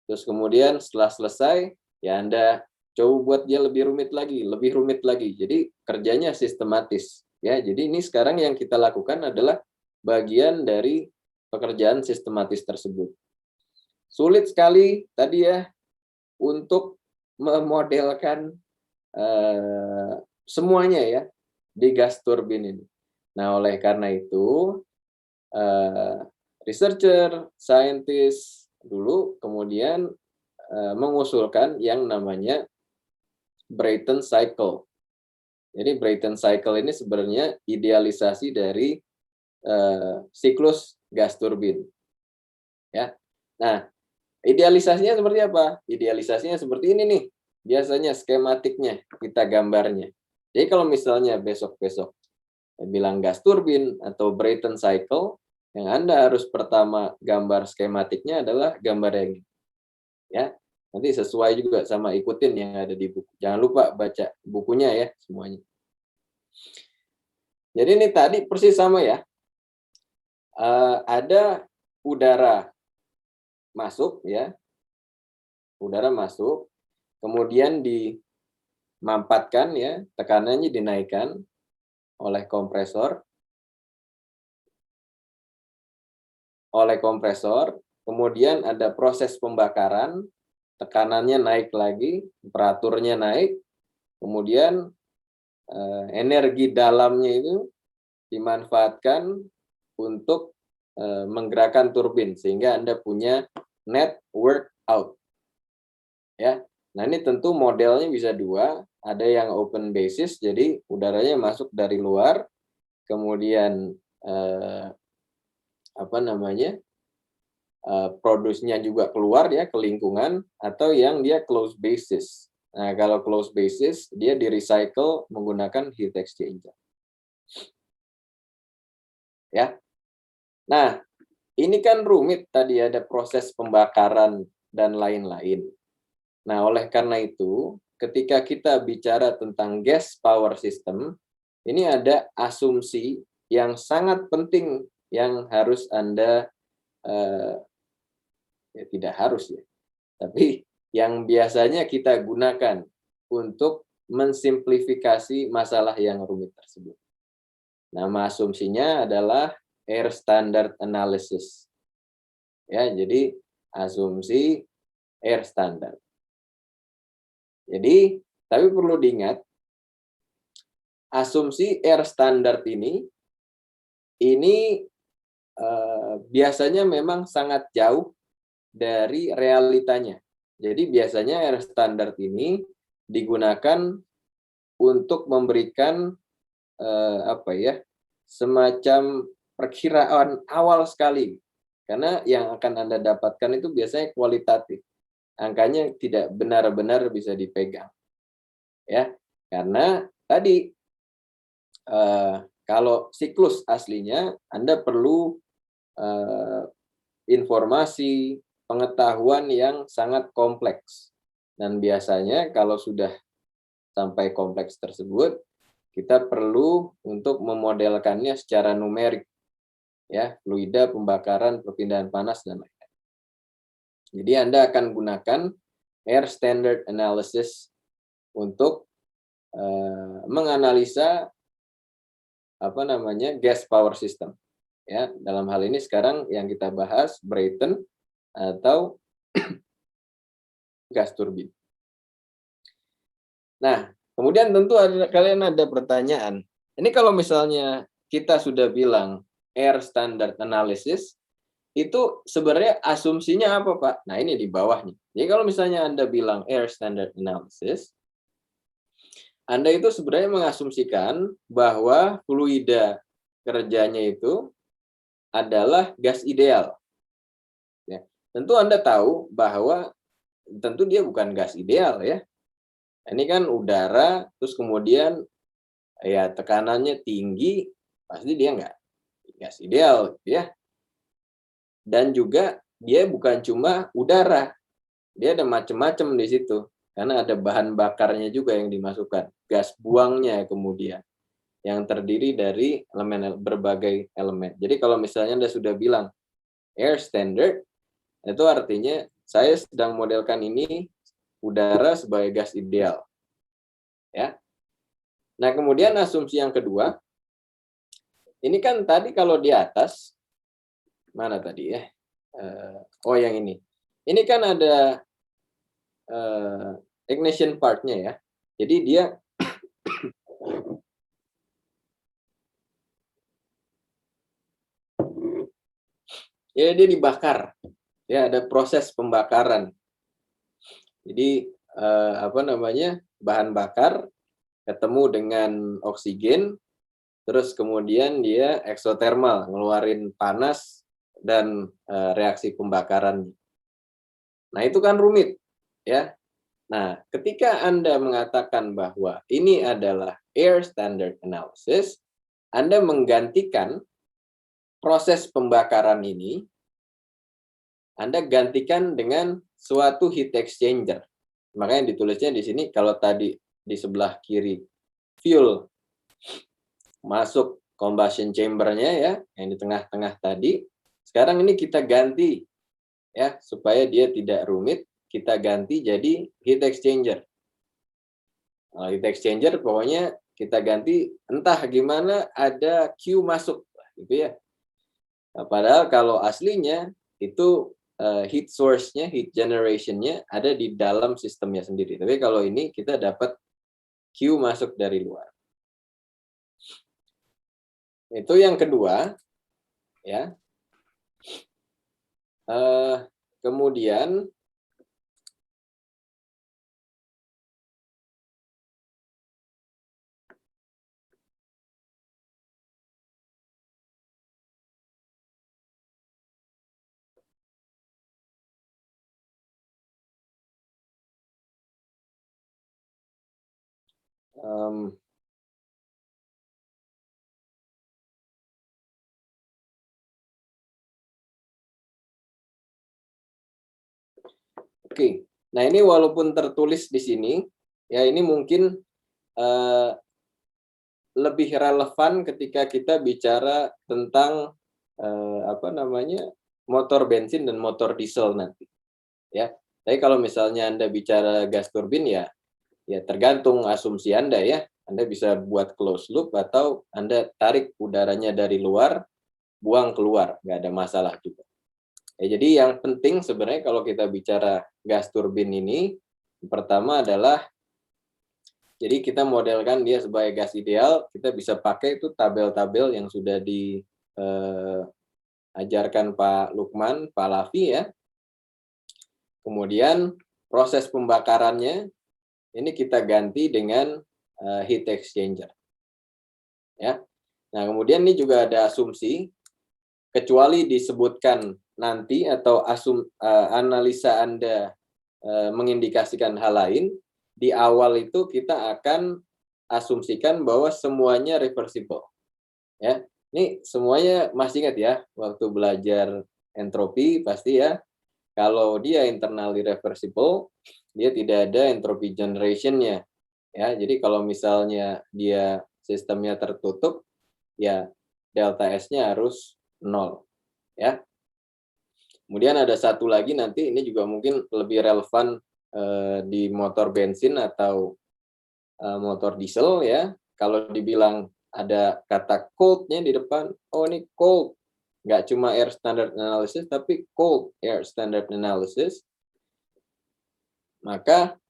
Terus kemudian setelah selesai, ya Anda coba buat dia lebih rumit lagi, lebih rumit lagi. Jadi kerjanya sistematis. Ya, jadi ini sekarang yang kita lakukan adalah bagian dari pekerjaan sistematis tersebut. Sulit sekali tadi ya untuk memodelkan semuanya ya di gas turbin ini. Nah, oleh karena itu researcher, scientist dulu kemudian mengusulkan yang namanya Brayton cycle. Jadi Brayton cycle ini sebenarnya idealisasi dari siklus gas turbin. Ya. Nah, idealisasinya seperti apa? Idealisasinya seperti ini nih. Biasanya skematiknya kita gambarnya. Jadi kalau misalnya besok-besok bilang gas turbin atau Brayton cycle, yang Anda harus pertama gambar skematiknya adalah gambar yang ini. Ya. Nanti sesuai juga sama ikutin yang ada di buku. Jangan lupa baca bukunya ya semuanya. Jadi ini tadi persis sama ya. Ada udara masuk ya. Udara masuk, kemudian dimampatkan ya, tekanannya dinaikkan oleh kompresor. Kemudian ada proses pembakaran, tekanannya naik lagi, temperaturnya naik, kemudian energi dalamnya itu dimanfaatkan untuk menggerakkan turbin sehingga Anda punya net work out. Ya. Nah, ini tentu modelnya bisa dua, ada yang open basis jadi udaranya masuk dari luar, kemudian produksinya juga keluar ya ke lingkungan, atau yang dia closed basis. Nah, kalau closed basis dia di recycle menggunakan heat exchanger. Ya. Nah, ini kan rumit tadi ada proses pembakaran dan lain-lain. Nah, oleh karena itu, ketika kita bicara tentang gas power system, ini ada asumsi yang sangat penting yang harus Anda ya tidak harus ya, tapi yang biasanya kita gunakan untuk mensimplifikasi masalah yang rumit tersebut. Nama asumsinya adalah air standard analysis. Ya, jadi asumsi air standard. Jadi, tapi perlu diingat, asumsi air standard ini biasanya memang sangat jauh dari realitanya. Jadi biasanya air standard ini digunakan untuk memberikan semacam perkiraan awal sekali. Karena yang akan Anda dapatkan itu biasanya kualitatif. Angkanya tidak benar-benar bisa dipegang. Ya, karena tadi kalau siklus aslinya Anda perlu informasi, pengetahuan yang sangat kompleks. Dan biasanya kalau sudah sampai kompleks tersebut, kita perlu untuk memodelkannya secara numerik. Ya, fluida, pembakaran, perpindahan panas, dan lain-lain. Jadi Anda akan gunakan air standard analysis untuk menganalisa gas power system. Ya, dalam hal ini sekarang yang kita bahas Brayton atau gas turbin. Nah, kemudian tentu kalian ada pertanyaan. Ini kalau misalnya kita sudah bilang air standard analysis, itu sebenarnya asumsinya apa, Pak? Nah, ini di bawahnya. Jadi kalau misalnya Anda bilang air standard analysis, Anda itu sebenarnya mengasumsikan bahwa fluida kerjanya itu adalah gas ideal. Ya. Tentu Anda tahu bahwa tentu dia bukan gas ideal ya. Ini kan udara, terus kemudian ya tekanannya tinggi, pasti dia nggak gas ideal ya. Dan juga dia bukan cuma udara, dia ada macam-macam di situ. Karena ada bahan bakarnya juga yang dimasukkan, gas buangnya kemudian, yang terdiri dari berbagai elemen. Jadi kalau misalnya Anda sudah bilang air standard, itu artinya saya sedang modelkan ini udara sebagai gas ideal. Ya. Nah, kemudian asumsi yang kedua, ini kan tadi kalau di atas, mana tadi ya? Oh, yang ini. Ini kan ada ignition part-nya ya. Jadi dia dia dibakar. Ya, ada proses pembakaran. Jadi apa namanya? Bahan bakar ketemu dengan oksigen, terus kemudian dia eksotermal, ngeluarin panas dan reaksi pembakaran. Nah, itu kan rumit, ya. Nah, ketika Anda mengatakan bahwa ini adalah air standard analysis, Anda menggantikan proses pembakaran ini, Anda gantikan dengan suatu heat exchanger. Makanya ditulisnya di sini, kalau tadi di sebelah kiri fuel masuk combustion chamber-nya ya, yang di tengah-tengah tadi, sekarang ini kita ganti ya, supaya dia tidak rumit, kita ganti jadi heat exchanger. Nah, heat exchanger pokoknya kita ganti entah gimana ada Q masuk gitu ya. Nah, padahal kalau aslinya itu heat source-nya, heat generation-nya ada di dalam sistemnya sendiri. Tapi kalau ini kita dapat Q masuk dari luar. Itu yang kedua, ya. Kemudian oke. Nah, ini walaupun tertulis di sini, ya ini mungkin lebih relevan ketika kita bicara tentang apa namanya, motor bensin dan motor diesel nanti, ya. Tapi kalau misalnya Anda bicara gas turbin ya tergantung asumsi Anda ya. Anda bisa buat closed loop atau Anda tarik udaranya dari luar, buang keluar, nggak ada masalah juga. Ya, jadi yang penting sebenarnya kalau kita bicara gas turbin ini, pertama adalah jadi kita modelkan dia sebagai gas ideal, kita bisa pakai itu tabel-tabel yang sudah diajarkan Pak Lukman, Pak Lavi ya. Kemudian proses pembakarannya ini kita ganti dengan heat exchanger. Ya. Nah, kemudian ini juga ada asumsi, kecuali disebutkan nanti atau analisa Anda mengindikasikan hal lain, di awal itu kita akan asumsikan bahwa semuanya reversible. Ya, ini semuanya masih ingat ya, waktu belajar entropi pasti ya, kalau dia internally reversible, dia tidak ada entropy generation-nya. Ya, jadi kalau misalnya dia sistemnya tertutup, ya delta S-nya harus 0. Ya. Kemudian ada satu lagi nanti, ini juga mungkin lebih relevan di motor bensin atau motor diesel ya. Kalau dibilang ada kata cold-nya di depan, oh ini cold, nggak cuma air standard analysis, tapi cold air standard analysis, maka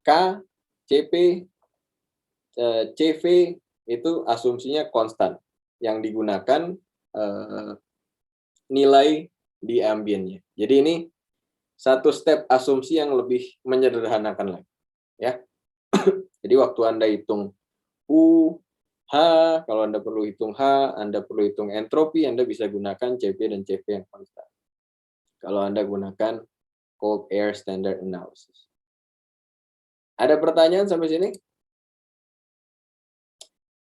K, CP, CV itu asumsinya konstan, yang digunakan nilai di ambiennya. Jadi ini satu step asumsi yang lebih menyederhanakan lagi, ya. Jadi waktu Anda hitung U, H, kalau Anda perlu hitung H, Anda perlu hitung entropi, Anda bisa gunakan CP dan CV yang konstan. Kalau Anda gunakan cold air standard analysis. Ada pertanyaan sampai sini?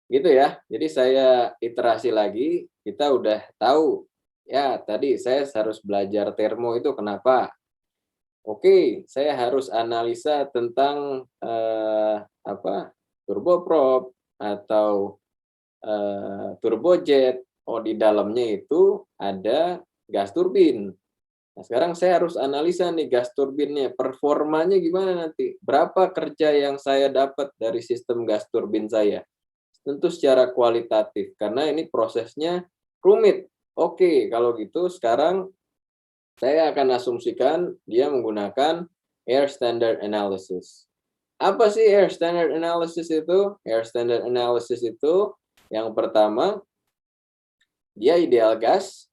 Gitu ya. Jadi saya iterasi lagi, kita udah tahu ya tadi saya harus belajar termo itu kenapa? Oke, saya harus analisa tentang turboprop atau turbojet. Oh, di dalamnya itu ada gas turbin. Nah, sekarang saya harus analisa nih gas turbinnya, performanya gimana nanti? Berapa kerja yang saya dapat dari sistem gas turbin saya? Tentu secara kualitatif, karena ini prosesnya rumit. Oke, kalau gitu sekarang saya akan asumsikan dia menggunakan air standard analysis. Apa sih air standard analysis itu? Air standard analysis itu yang pertama, dia ideal gas,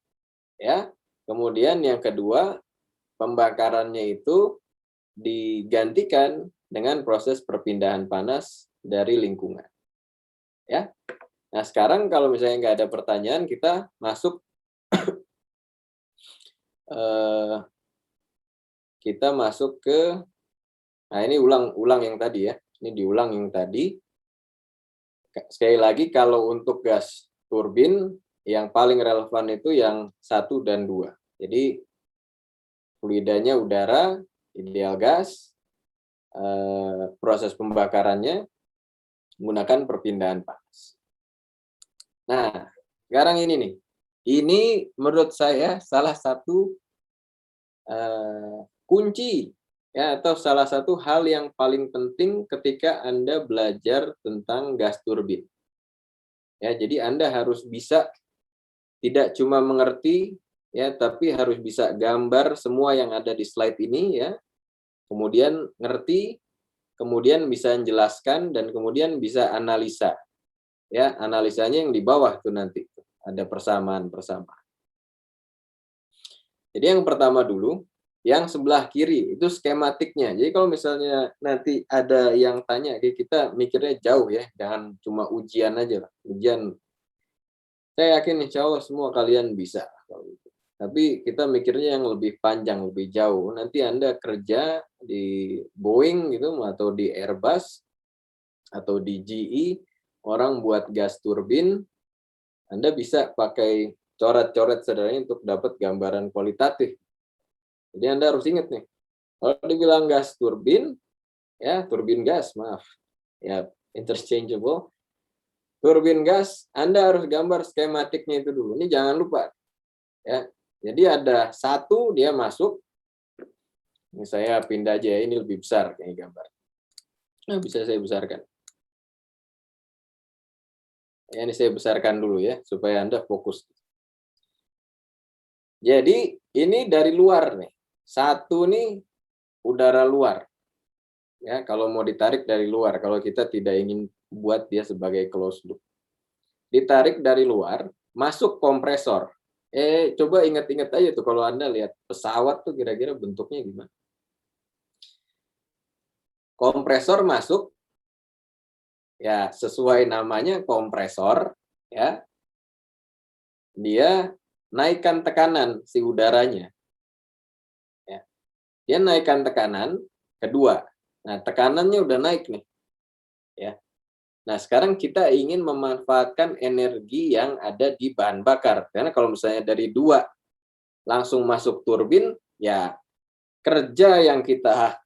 ya. Kemudian yang kedua, pembakarannya itu digantikan dengan proses perpindahan panas dari lingkungan. Ya. Nah, sekarang kalau misalnya nggak ada pertanyaan, kita masuk eh, ke, nah ini ulang yang tadi ya. Ini diulang yang tadi. Sekali lagi, kalau untuk gas turbin, yang paling relevan itu yang 1 dan 2. Jadi, fluidanya udara, ideal gas, proses pembakarannya menggunakan perpindahan panas. Nah, sekarang ini nih. Ini menurut saya salah satu kunci ya, atau salah satu hal yang paling penting ketika Anda belajar tentang gas turbin. Ya, jadi Anda harus bisa tidak cuma mengerti ya, tapi harus bisa gambar semua yang ada di slide ini ya. Kemudian ngerti, kemudian bisa menjelaskan dan kemudian bisa analisa. Ya, analisanya yang di bawah tuh nanti ada persamaan-persamaan. Jadi yang pertama dulu, yang sebelah kiri itu skematiknya. Jadi kalau misalnya nanti ada yang tanya, kita mikirnya jauh ya, jangan cuma ujian aja lah. Ujian, saya yakin insya Allah semua kalian bisa. Tapi kita mikirnya yang lebih panjang, lebih jauh. Nanti Anda kerja di Boeing gitu, atau di Airbus, atau di GE, orang buat gas turbin, Anda bisa pakai coret-coret sederhana untuk dapat gambaran kualitatif. Jadi Anda harus ingat nih, kalau dibilang gas turbin, ya turbin gas, maaf, ya interchangeable, turbin gas, Anda harus gambar skematiknya itu dulu. Ini jangan lupa, ya. Jadi ada satu dia masuk, ini saya pindah aja, ini lebih besar kayak gambar. Nah, bisa saya besarkan. Ya, ini saya besarkan dulu ya, supaya Anda fokus. Jadi ini dari luar nih, satu nih udara luar. Ya, kalau mau ditarik dari luar, kalau kita tidak ingin buat dia sebagai closed loop. Ditarik dari luar, masuk kompresor. Coba ingat-ingat aja tuh kalau Anda lihat pesawat tuh kira-kira bentuknya gimana. Kompresor masuk, ya sesuai namanya kompresor, ya. Dia naikkan tekanan si udaranya. Ya. Dia naikkan tekanan kedua. Nah, tekanannya udah naik nih. Ya. Nah, sekarang kita ingin memanfaatkan energi yang ada di bahan bakar. Karena kalau misalnya dari 2 langsung masuk turbin, ya kerja yang kita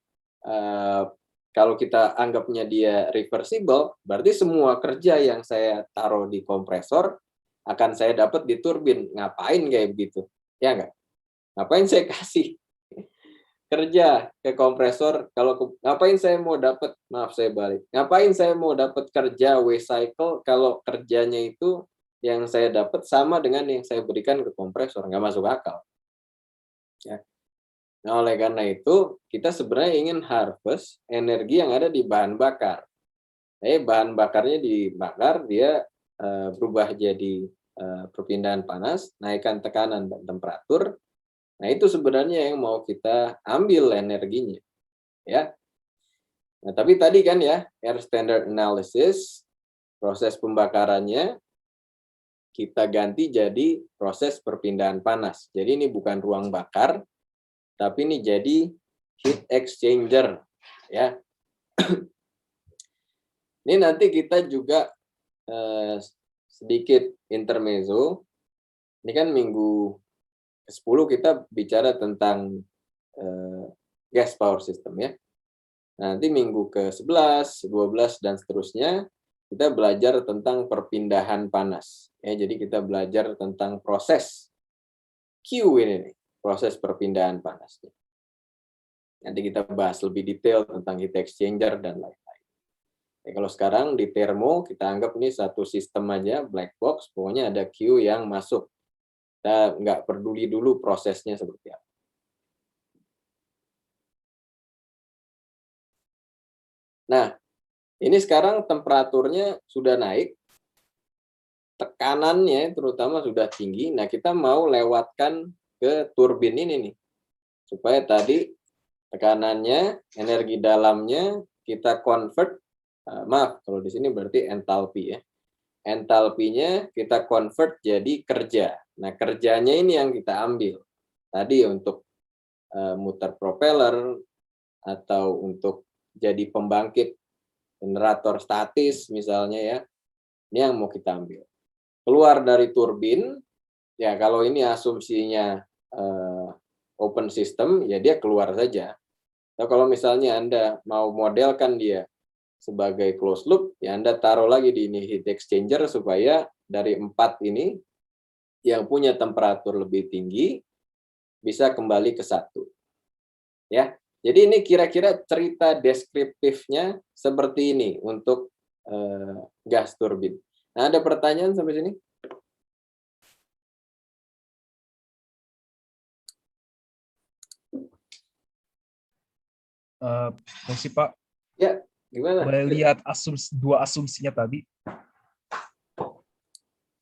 kalau kita anggapnya dia reversible, berarti semua kerja yang saya taruh di kompresor akan saya dapat di turbin. Ngapain kayak begitu? Ya enggak? Ngapain saya kasih kerja ke kompresor kalau ngapain saya mau dapat, maaf saya balik. Ngapain saya mau dapat kerja W-cycle kalau kerjanya itu yang saya dapat sama dengan yang saya berikan ke kompresor, nggak masuk akal. Ya. Nah, oleh karena itu, kita sebenarnya ingin harvest energi yang ada di bahan bakar. Bahan bakarnya dibakar, dia berubah jadi perpindahan panas, naikkan tekanan dan temperatur. Nah, itu sebenarnya yang mau kita ambil energinya. Ya. Nah, tapi tadi kan ya, air standard analysis, proses pembakarannya kita ganti jadi proses perpindahan panas. Jadi ini bukan ruang bakar, tapi ini jadi heat exchanger, ya. Ini nanti kita juga sedikit intermezzo. Ini kan minggu ke-10 kita bicara tentang gas power system ya. Nanti minggu ke-11, 12 dan seterusnya kita belajar tentang perpindahan panas. Ya, jadi kita belajar tentang proses Q ini nih. proses perpindahan panasnya. Nanti kita bahas lebih detail tentang heat exchanger dan lain-lain. Kalau sekarang di termo, kita anggap ini satu sistem aja, black box, pokoknya ada Q yang masuk. Kita nggak peduli dulu prosesnya seperti apa. Nah, ini sekarang temperaturnya sudah naik, tekanannya terutama sudah tinggi. Nah, kita mau lewatkan ke turbin ini nih, supaya tadi tekanannya, energi dalamnya kita convert, maaf, kalau di sini berarti entalpi ya. Entalpinya kita convert jadi kerja. Nah, kerjanya ini yang kita ambil. Tadi untuk muter propeller, atau untuk jadi pembangkit generator statis misalnya ya. Ini yang mau kita ambil. Keluar dari turbin, ya kalau ini asumsinya open system, ya dia keluar saja. Nah, kalau misalnya Anda mau modelkan dia sebagai closed loop, ya Anda taruh lagi di ini heat exchanger supaya dari 4 ini yang punya temperatur lebih tinggi bisa kembali ke 1. Ya. Jadi ini kira-kira cerita deskriptifnya seperti ini untuk gas turbin. Nah, ada pertanyaan sampai sini? Masih Pak. Ya, gimana? Boleh lihat dua asumsinya tadi?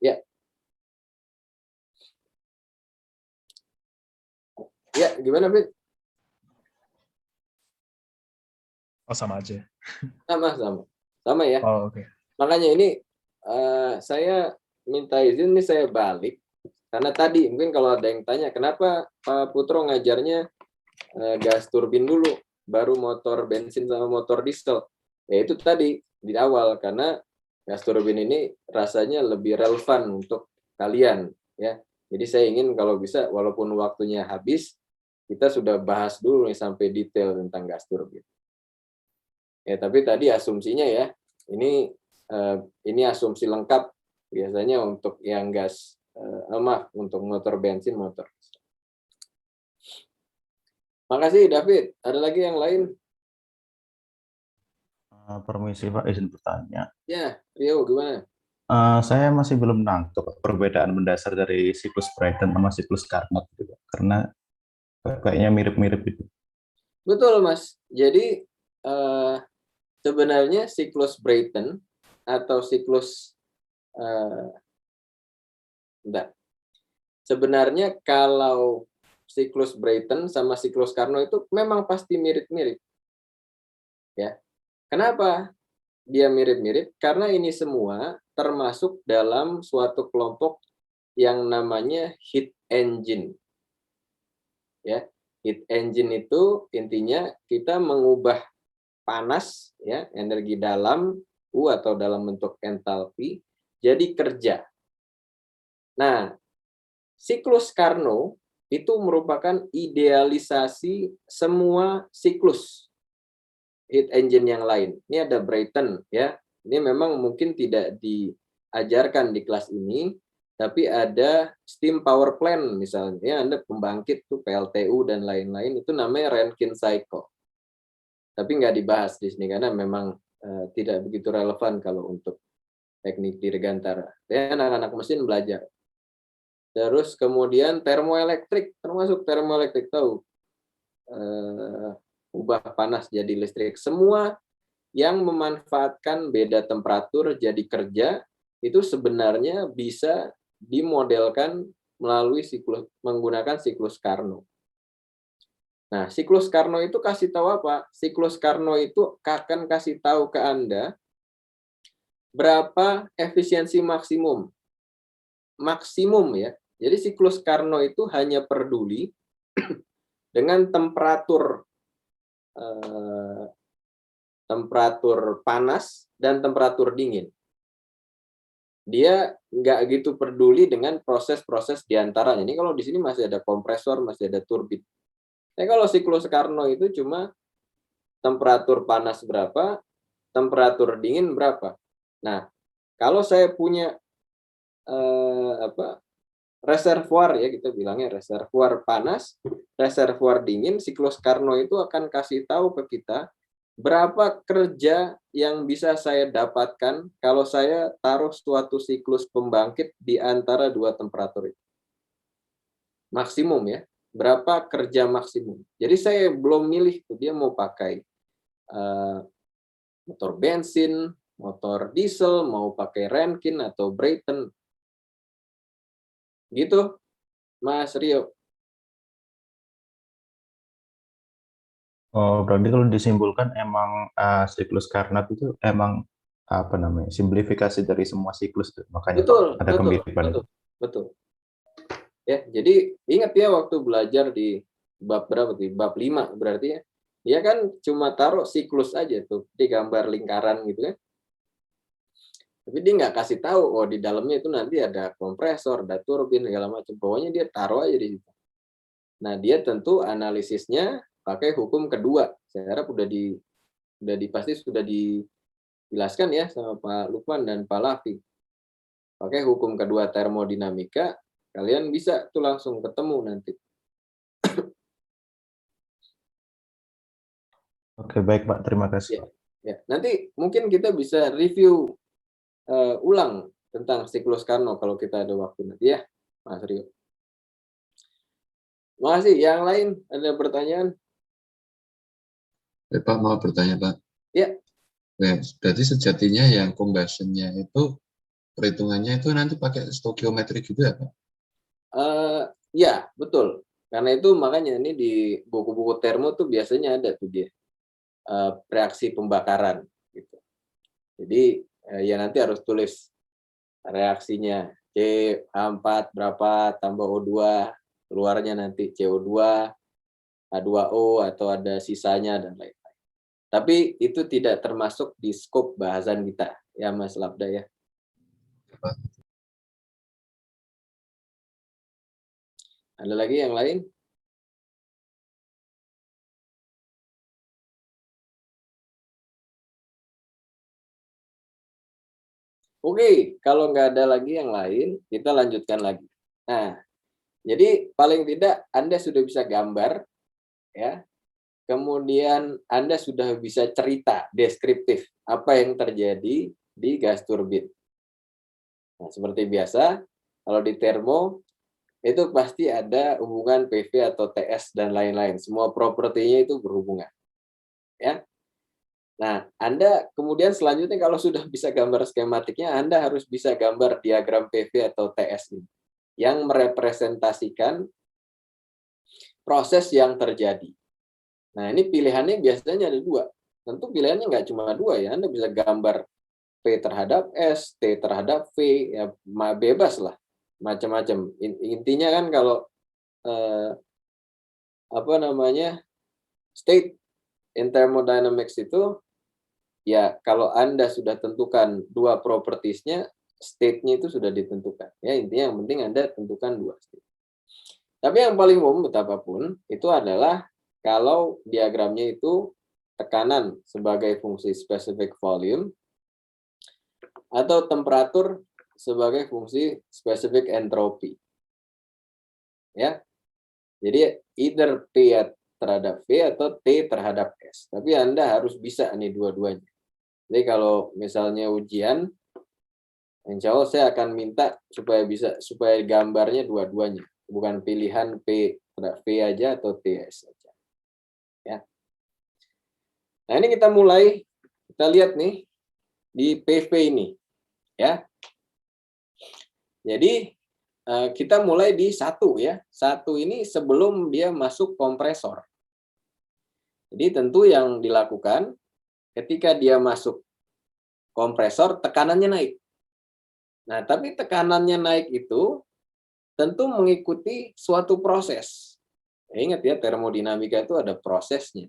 Ya. Ya, gimana, Fit? Oh, sama aja. Sama ya. Oh, oke. Makanya ini saya minta izin nih, saya balik karena tadi mungkin kalau ada yang tanya kenapa Pak Putro ngajarnya gas turbin dulu baru motor bensin sama motor diesel. Ya itu tadi di awal, karena gas turbin ini rasanya lebih relevan untuk kalian ya. Jadi saya ingin kalau bisa walaupun waktunya habis, kita sudah bahas dulu nih sampai detail tentang gas turbin. Ya, tapi tadi asumsinya ya, ini asumsi lengkap biasanya untuk yang gas, untuk motor bensin, motor. Makasih David. Ada lagi yang lain? Permisi Pak, izin bertanya. Ya, Rio gimana? Saya masih belum nangkep perbedaan mendasar dari siklus Brayton sama siklus Carnot gitu, Pak. Karena kayaknya mirip-mirip itu. Betul Mas. Jadi sebenarnya siklus Brayton atau siklus sebenarnya kalau siklus Brayton sama siklus Carnot itu memang pasti mirip-mirip. Ya. Kenapa dia mirip-mirip? Karena ini semua termasuk dalam suatu kelompok yang namanya heat engine. Ya, heat engine itu intinya kita mengubah panas ya, energi dalam U atau dalam bentuk entalpi jadi kerja. Nah, siklus Carnot itu merupakan idealisasi semua siklus heat engine yang lain. Ini ada Brayton ya. Ini memang mungkin tidak diajarkan di kelas ini, tapi ada steam power plant misalnya, ya, Anda pembangkit tuh PLTU dan lain-lain, itu namanya Rankine cycle. Tapi nggak dibahas di sini karena memang tidak begitu relevan kalau untuk teknik dirgantara. Ya, anak-anak mesin belajar. Terus kemudian termoelektrik, termasuk termoelektrik tahu. Ubah panas jadi listrik. Semua yang memanfaatkan beda temperatur jadi kerja itu sebenarnya bisa dimodelkan melalui siklus, menggunakan siklus Carnot. Nah, siklus Carnot itu kasih tahu apa? Siklus Carnot itu akan kasih tahu ke Anda berapa efisiensi maksimum. Maksimum ya. Jadi siklus Carnot itu hanya peduli dengan temperatur panas dan temperatur dingin. Dia nggak gitu peduli dengan proses-proses diantaranya. Ini kalau di sini masih ada kompresor, masih ada turbin. Kalau siklus Carnot itu cuma temperatur panas berapa, temperatur dingin berapa. Nah, kalau saya punya reservoir ya, kita bilangnya reservoir panas, reservoir dingin, siklus Carnot itu akan kasih tahu ke kita berapa kerja yang bisa saya dapatkan kalau saya taruh suatu siklus pembangkit di antara dua temperatur itu. Maksimum ya, berapa kerja maksimum. Jadi saya belum milih tuh dia mau pakai motor bensin, motor diesel, mau pakai Rankine atau Brayton. Gitu, Mas Rio. Oh, berarti kalau disimpulkan emang siklus Carnot itu emang apa namanya, simplifikasi dari semua siklus tuh. Makanya Betul, ada kemiripan itu. betul. Ya, jadi ingat ya waktu belajar di bab berapa tuh? Bab 5 berarti ya. Dia kan cuma taruh siklus aja tuh di gambar lingkaran gitu kan. Tapi dia nggak kasih tahu, oh di dalamnya itu nanti ada kompresor, ada turbin segala macam. Pokoknya dia taruh aja di situ. Nah, dia tentu analisisnya pakai hukum kedua. Saya harap pasti sudah dijelaskan ya sama Pak Lukman dan Pak Lafi. Pakai hukum kedua termodinamika, kalian bisa tuh langsung ketemu nanti. Oke, baik Pak, terima kasih. Ya, nanti mungkin kita bisa review ulang tentang siklus Carnot kalau kita ada waktu nanti ya, Mas Rio. Makasih. Yang lain ada pertanyaan? Pak mau bertanya Pak. Ya. Nah, berarti sejatinya yang combustion-nya itu perhitungannya itu nanti pakai stokiometri juga ya Pak? Ya, betul. Karena itu makanya ini di buku-buku termo tuh biasanya ada tuh dia reaksi pembakaran gitu. Jadi ya nanti harus tulis reaksinya CH4 berapa tambah O2, keluarnya nanti CO2, H2O atau ada sisanya dan lain-lain. Tapi itu tidak termasuk di skop bahasan kita ya Mas Labda ya. Ada lagi yang lain? Oke, kalau nggak ada lagi yang lain, kita lanjutkan lagi. Nah, jadi paling tidak Anda sudah bisa gambar, ya. Kemudian Anda sudah bisa cerita deskriptif apa yang terjadi di gas turbin. Nah, seperti biasa, kalau di termo itu pasti ada hubungan PV atau TS dan lain-lain. Semua propertinya itu berhubungan. Ya. Nah, Anda kemudian selanjutnya kalau sudah bisa gambar skematiknya, Anda harus bisa gambar diagram PV atau TS ini yang merepresentasikan proses yang terjadi. Nah, ini pilihannya biasanya ada dua. Tentu pilihannya nggak cuma dua ya, Anda bisa gambar P terhadap S, T terhadap V, ya bebas lah, macam-macam. Intinya kan kalau state in thermodynamics itu ya kalau Anda sudah tentukan dua propertiesnya, state-nya itu sudah ditentukan. Ya intinya yang penting Anda tentukan dua state. Tapi yang paling umum betapapun itu adalah kalau diagramnya itu tekanan sebagai fungsi specific volume atau temperatur sebagai fungsi specific entropy. Ya. Jadi either P terhadap V atau T terhadap S. Tapi Anda harus bisa nih dua-duanya. Jadi kalau misalnya ujian, insya Allah saya akan minta supaya gambarnya dua-duanya, bukan pilihan P V aja atau TS aja. Ya. Nah ini kita mulai, kita lihat nih di PV ini, ya. Jadi kita mulai di 1 ya. 1 ini sebelum dia masuk kompresor. Jadi tentu yang dilakukan ketika dia masuk kompresor, tekanannya naik. Nah, tapi tekanannya naik itu tentu mengikuti suatu proses. Ingat ya, termodinamika itu ada prosesnya.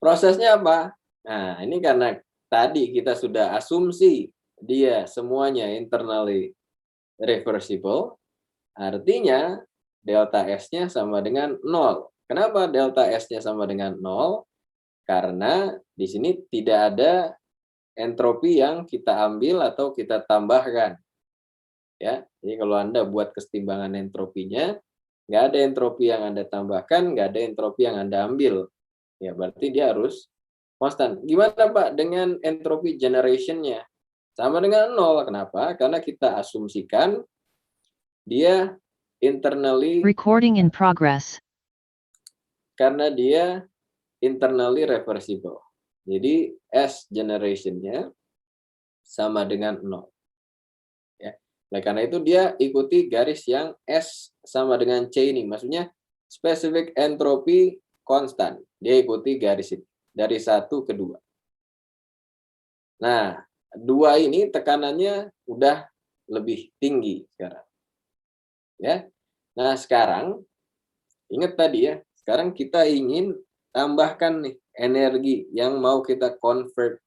Prosesnya apa? Nah, ini karena tadi kita sudah asumsi dia semuanya internally reversible, artinya delta S-nya sama dengan 0. Kenapa delta S-nya sama dengan 0? Karena di sini tidak ada entropi yang kita ambil atau kita tambahkan. Ya, jadi kalau Anda buat kesetimbangan entropinya, nggak ada entropi yang Anda tambahkan, nggak ada entropi yang Anda ambil. Ya, berarti dia harus konstan. Gimana Pak dengan entropi generation-nya? Sama dengan 0. Kenapa? Karena kita asumsikan dia internally, Recording in progress. karena dia internally reversible. Jadi S generation-nya sama dengan 0. Ya. Oleh karena itu dia ikuti garis yang S sama dengan C ini. Maksudnya specific entropy konstan. Dia ikuti garis ini. Dari 1 ke 2. Nah, 2 ini tekanannya udah lebih tinggi sekarang. Ya. Nah, sekarang ingat tadi ya, sekarang kita ingin tambahkan nih energi yang mau kita convert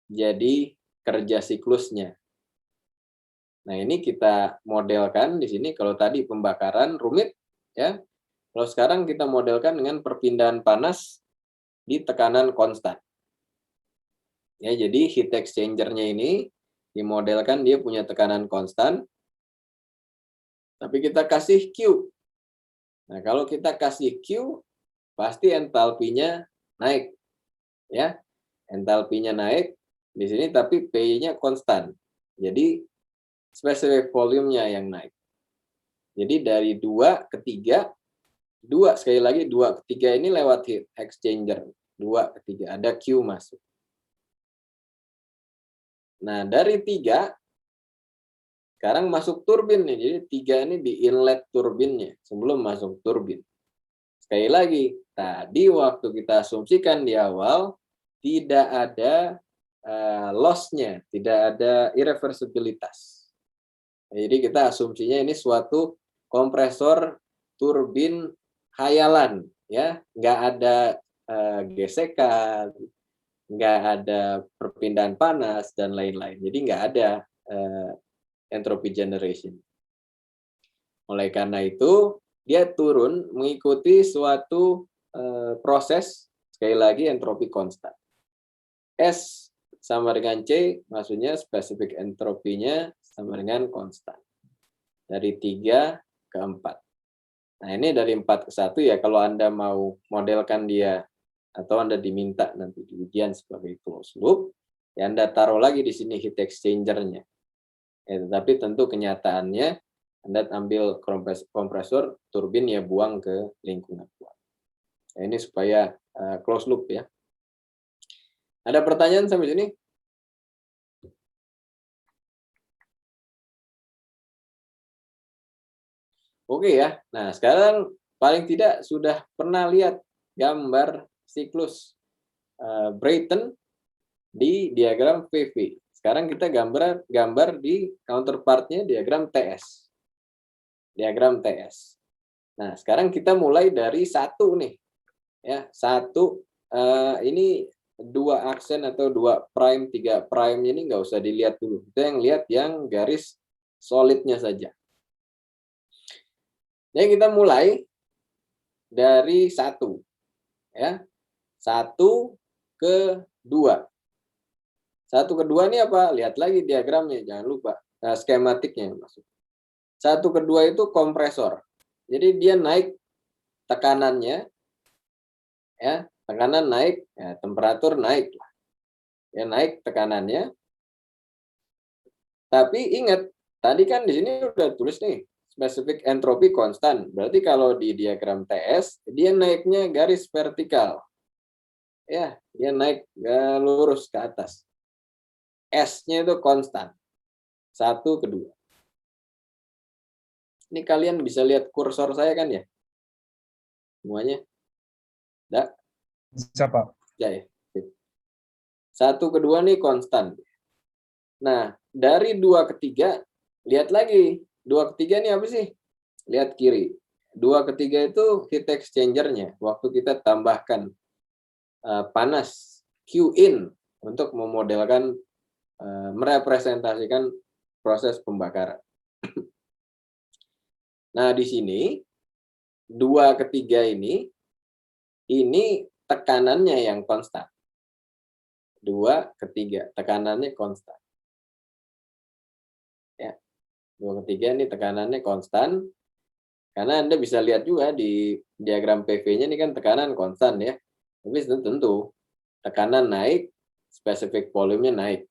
jadi kerja siklusnya. Nah, ini kita modelkan di sini. Kalau tadi pembakaran rumit ya. Kalau sekarang kita modelkan dengan perpindahan panas di tekanan konstan. Ya, jadi heat exchanger-nya ini dimodelkan dia punya tekanan konstan. Tapi kita kasih Q. Nah, kalau kita kasih Q, pasti entalpinya naik. Ya. Entalpinya naik di sini tapi P-nya konstan. Jadi specific volume-nya yang naik. Jadi dari 2 ke 3, 2 sekali lagi 2 ke 3 ini lewat heat exchanger. 2 ke 3 ada Q masuk. Nah, dari 3 sekarang masuk turbin nih. Jadi 3 ini di inlet turbinnya sebelum masuk turbin. Sekali lagi, tadi waktu kita asumsikan di awal tidak ada loss-nya, tidak ada irreversibilitas. Jadi kita asumsinya ini suatu kompresor turbin hayalan, ya, nggak ada gesekan, nggak ada perpindahan panas dan lain-lain. Jadi nggak ada entropy generation. Oleh karena itu dia turun mengikuti suatu proses, sekali lagi entropi konstan. S sama dengan C, maksudnya spesifik entropinya sama dengan konstan. Dari 3 ke 4. Nah, ini dari 4 ke 1 ya, kalau Anda mau modelkan dia atau Anda diminta nanti di ujian sebagai closed loop, ya Anda taruh lagi di sini heat exchanger-nya. Ya, tetapi tentu kenyataannya Anda ambil kompresor turbin ya buang ke lingkungan luar. Nah, ini supaya closed loop ya. Ada pertanyaan sampai sini? Oke ya. Nah, sekarang paling tidak sudah pernah lihat gambar siklus Brayton di diagram VV. Sekarang kita gambar di counterpartnya diagram TS. Diagram TS. Nah, sekarang kita mulai dari 1 nih. Ya, 1 ini 2 aksen atau 2 prime, 3 prime ini nggak usah dilihat dulu. Kita yang lihat yang garis solidnya saja. Jadi kita mulai dari 1. Ya. 1 ke 2. 1 ke 2 ini apa? Lihat lagi diagramnya, jangan lupa. Nah, skematiknya yang masuk. 1 ke 2 itu kompresor. Jadi dia naik tekanannya, ya, tekanan naik, ya, temperatur naik lah. Ya, naik tekanannya. Tapi ingat, tadi kan di sini udah tulis nih, spesifik entropi konstan. Berarti kalau di diagram TS, dia naiknya garis vertikal. Ya, dia naik lurus ke atas. S-nya itu konstan. 1 ke 2. Ini kalian bisa lihat kursor saya kan ya? Semuanya? Enggak? Siapa? Ya. 1 ke 2 nih konstan. Nah, dari 2 ke 3, lihat lagi. 2 ke 3 ini apa sih? Lihat kiri. 2 ke 3 itu heat exchanger-nya. Waktu kita tambahkan panas Q in untuk memodelkan, merepresentasikan proses pembakaran. Nah, di sini 2 ke 3 ini tekanannya yang konstan. 2 ke 3, tekanannya konstan. Ya. 2/3 ini tekanannya konstan. Karena Anda bisa lihat juga di diagram PV-nya ini kan tekanan konstan ya. Tapi tentu tekanan naik, spesifik volumenya naik.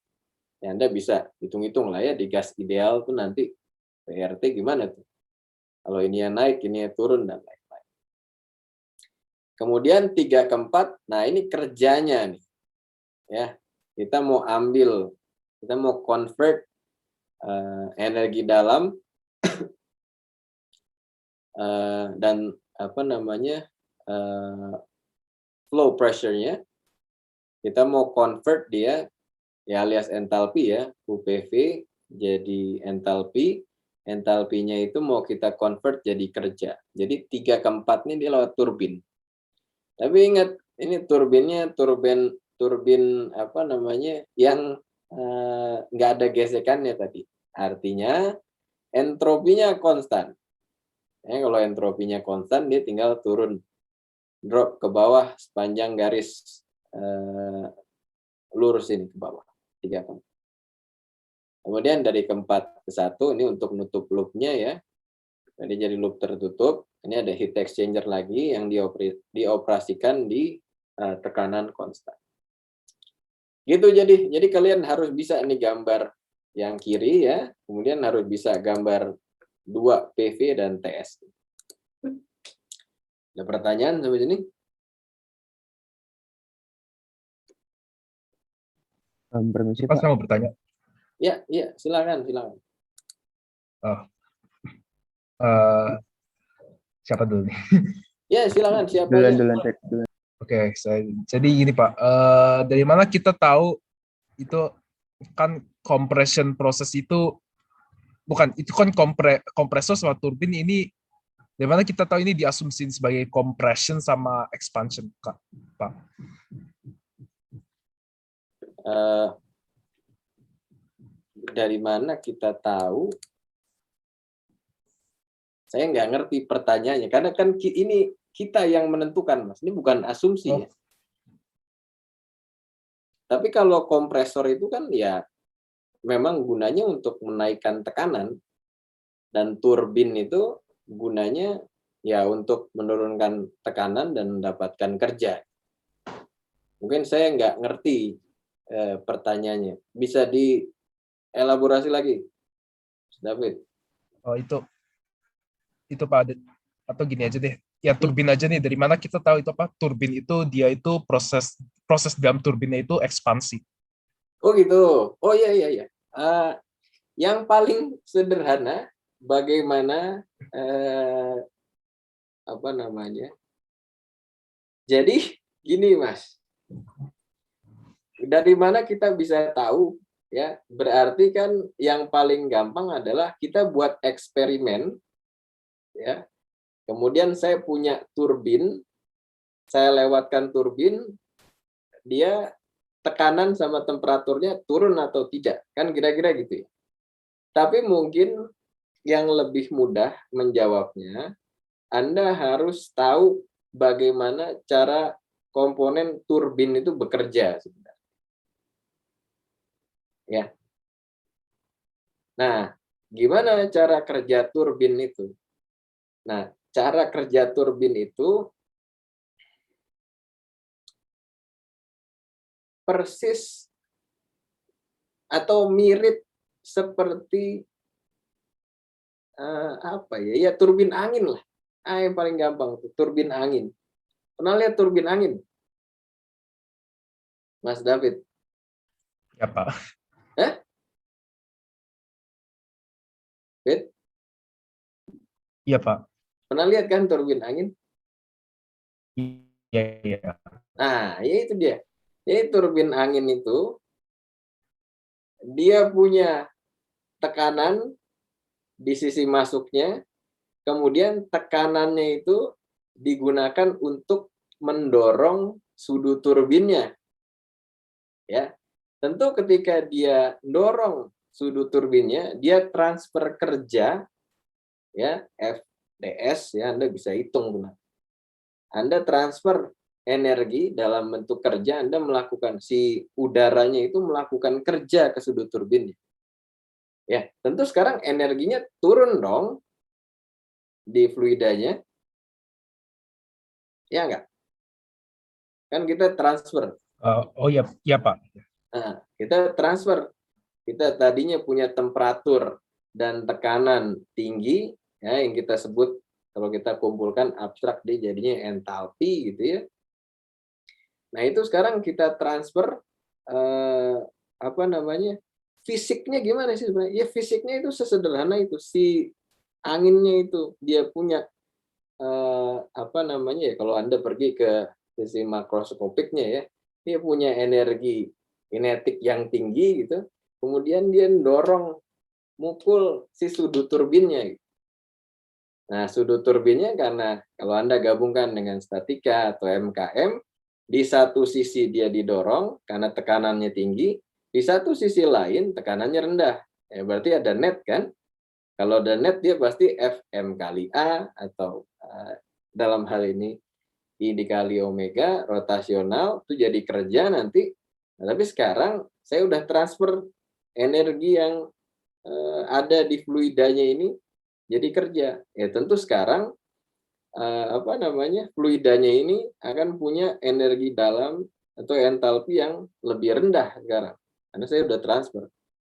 Ya Anda bisa hitung-hitung lah ya di gas ideal tuh nanti PRT gimana tuh. Kalau ini yang naik, ini yang turun dan lain-lain. Kemudian 3 ke 4, nah ini kerjanya nih. Ya, kita mau convert energi dalam dan flow pressure-nya, kita mau convert dia ya alias entalpi ya, UPV jadi entalpi, entalpinya itu mau kita convert jadi kerja. Jadi 3 ke 4 ini dia lewat turbin. Tapi ingat, ini turbinnya turbin yang nggak ada gesekannya tadi. Artinya entropinya konstan. Kalau entropinya konstan, dia tinggal turun, drop ke bawah sepanjang garis lurus ini ke bawah. 3 ke 4. Kemudian dari keempat ke 1, ini untuk nutup loopnya ya. Jadi jadi loop tertutup. Ini ada heat exchanger lagi yang dioperasikan di tekanan konstan. Gitu jadi kalian harus bisa nih gambar yang kiri ya. Kemudian harus bisa gambar 2 PV dan TS. Ada pertanyaan sampai sini? Permisi Pak, Pak. saya mau bertanya. Ya, silakan. Siapa dulu nih? Ya, silakan siapa aja. Duluan. Oke, jadi gini Pak, dari mana kita tahu itu kan compression proses itu itu kan kompresor sama turbin ini, dari mana kita tahu ini diasumsiin sebagai compression sama expansion, Pak? Dari mana kita tahu? Saya nggak ngerti pertanyaannya, karena kan ini kita yang menentukan, Mas. Ini bukan asumsi ya. Tapi kalau kompresor itu kan ya memang gunanya untuk menaikkan tekanan, dan turbin itu gunanya ya untuk menurunkan tekanan dan mendapatkan kerja. Mungkin saya nggak ngerti pertanyaannya. Bisa dielaborasi lagi, David? Oh itu Pak, atau gini aja deh. Ya turbin aja nih, dari mana kita tahu itu apa? Turbin itu dia itu proses dalam turbinnya itu ekspansi. Oh gitu. Oh iya. Yang paling sederhana bagaimana Jadi gini Mas. Dari mana kita bisa tahu ya? Berarti kan yang paling gampang adalah kita buat eksperimen ya. Kemudian saya punya turbin, saya lewatkan turbin, dia tekanan sama temperaturnya turun atau tidak, kan kira-kira gitu ya. Tapi mungkin yang lebih mudah menjawabnya, Anda harus tahu bagaimana cara komponen turbin itu bekerja sebenarnya. Ya. Nah, gimana cara kerja turbin itu? Nah, cara kerja turbin itu persis atau mirip seperti ya turbin angin lah. Yang paling gampang tuh turbin angin. Pernah lihat turbin angin, Mas David? Ya Pak. David? Iya Pak. Pernah lihat kan turbin angin? Iya. Nah, ya itu dia. Jadi turbin angin itu dia punya tekanan di sisi masuknya, kemudian tekanannya itu digunakan untuk mendorong sudu turbinnya. Ya. Tentu ketika dia dorong sudu turbinnya, dia transfer kerja ya, FDS ya, Anda bisa hitung benar. Anda transfer energi dalam bentuk kerja, Anda melakukan si udaranya itu melakukan kerja ke sudut turbinnya. Ya, tentu sekarang energinya turun dong di fluidanya, ya enggak? Kan kita transfer. Oh ya, ya Pak. Nah, kita transfer. Kita tadinya punya temperatur dan tekanan tinggi, ya, yang kita sebut kalau kita kumpulkan abstrak dia jadinya entalpi gitu ya. Nah itu sekarang kita transfer apa namanya fisiknya gimana sih sebenarnya? Ya fisiknya itu sesederhana itu si anginnya itu dia punya apa namanya ya kalau Anda pergi ke sisi makroskopiknya ya dia punya energi kinetik yang tinggi gitu. Kemudian dia dorong mukul si sudut turbinnya. Nah, sudut turbinnya karena kalau Anda gabungkan dengan statika atau MKM, di satu sisi dia didorong karena tekanannya tinggi, di satu sisi lain tekanannya rendah. Ya, berarti ada net kan? Kalau ada net dia pasti Fm kali A atau dalam hal ini I dikali omega rotasional itu jadi kerja nanti. Nah, tapi sekarang saya udah transfer energi yang ada di fluidanya ini jadi kerja. Ya tentu sekarang apa namanya fluidanya ini akan punya energi dalam atau entalpi yang lebih rendah sekarang karena saya udah transfer.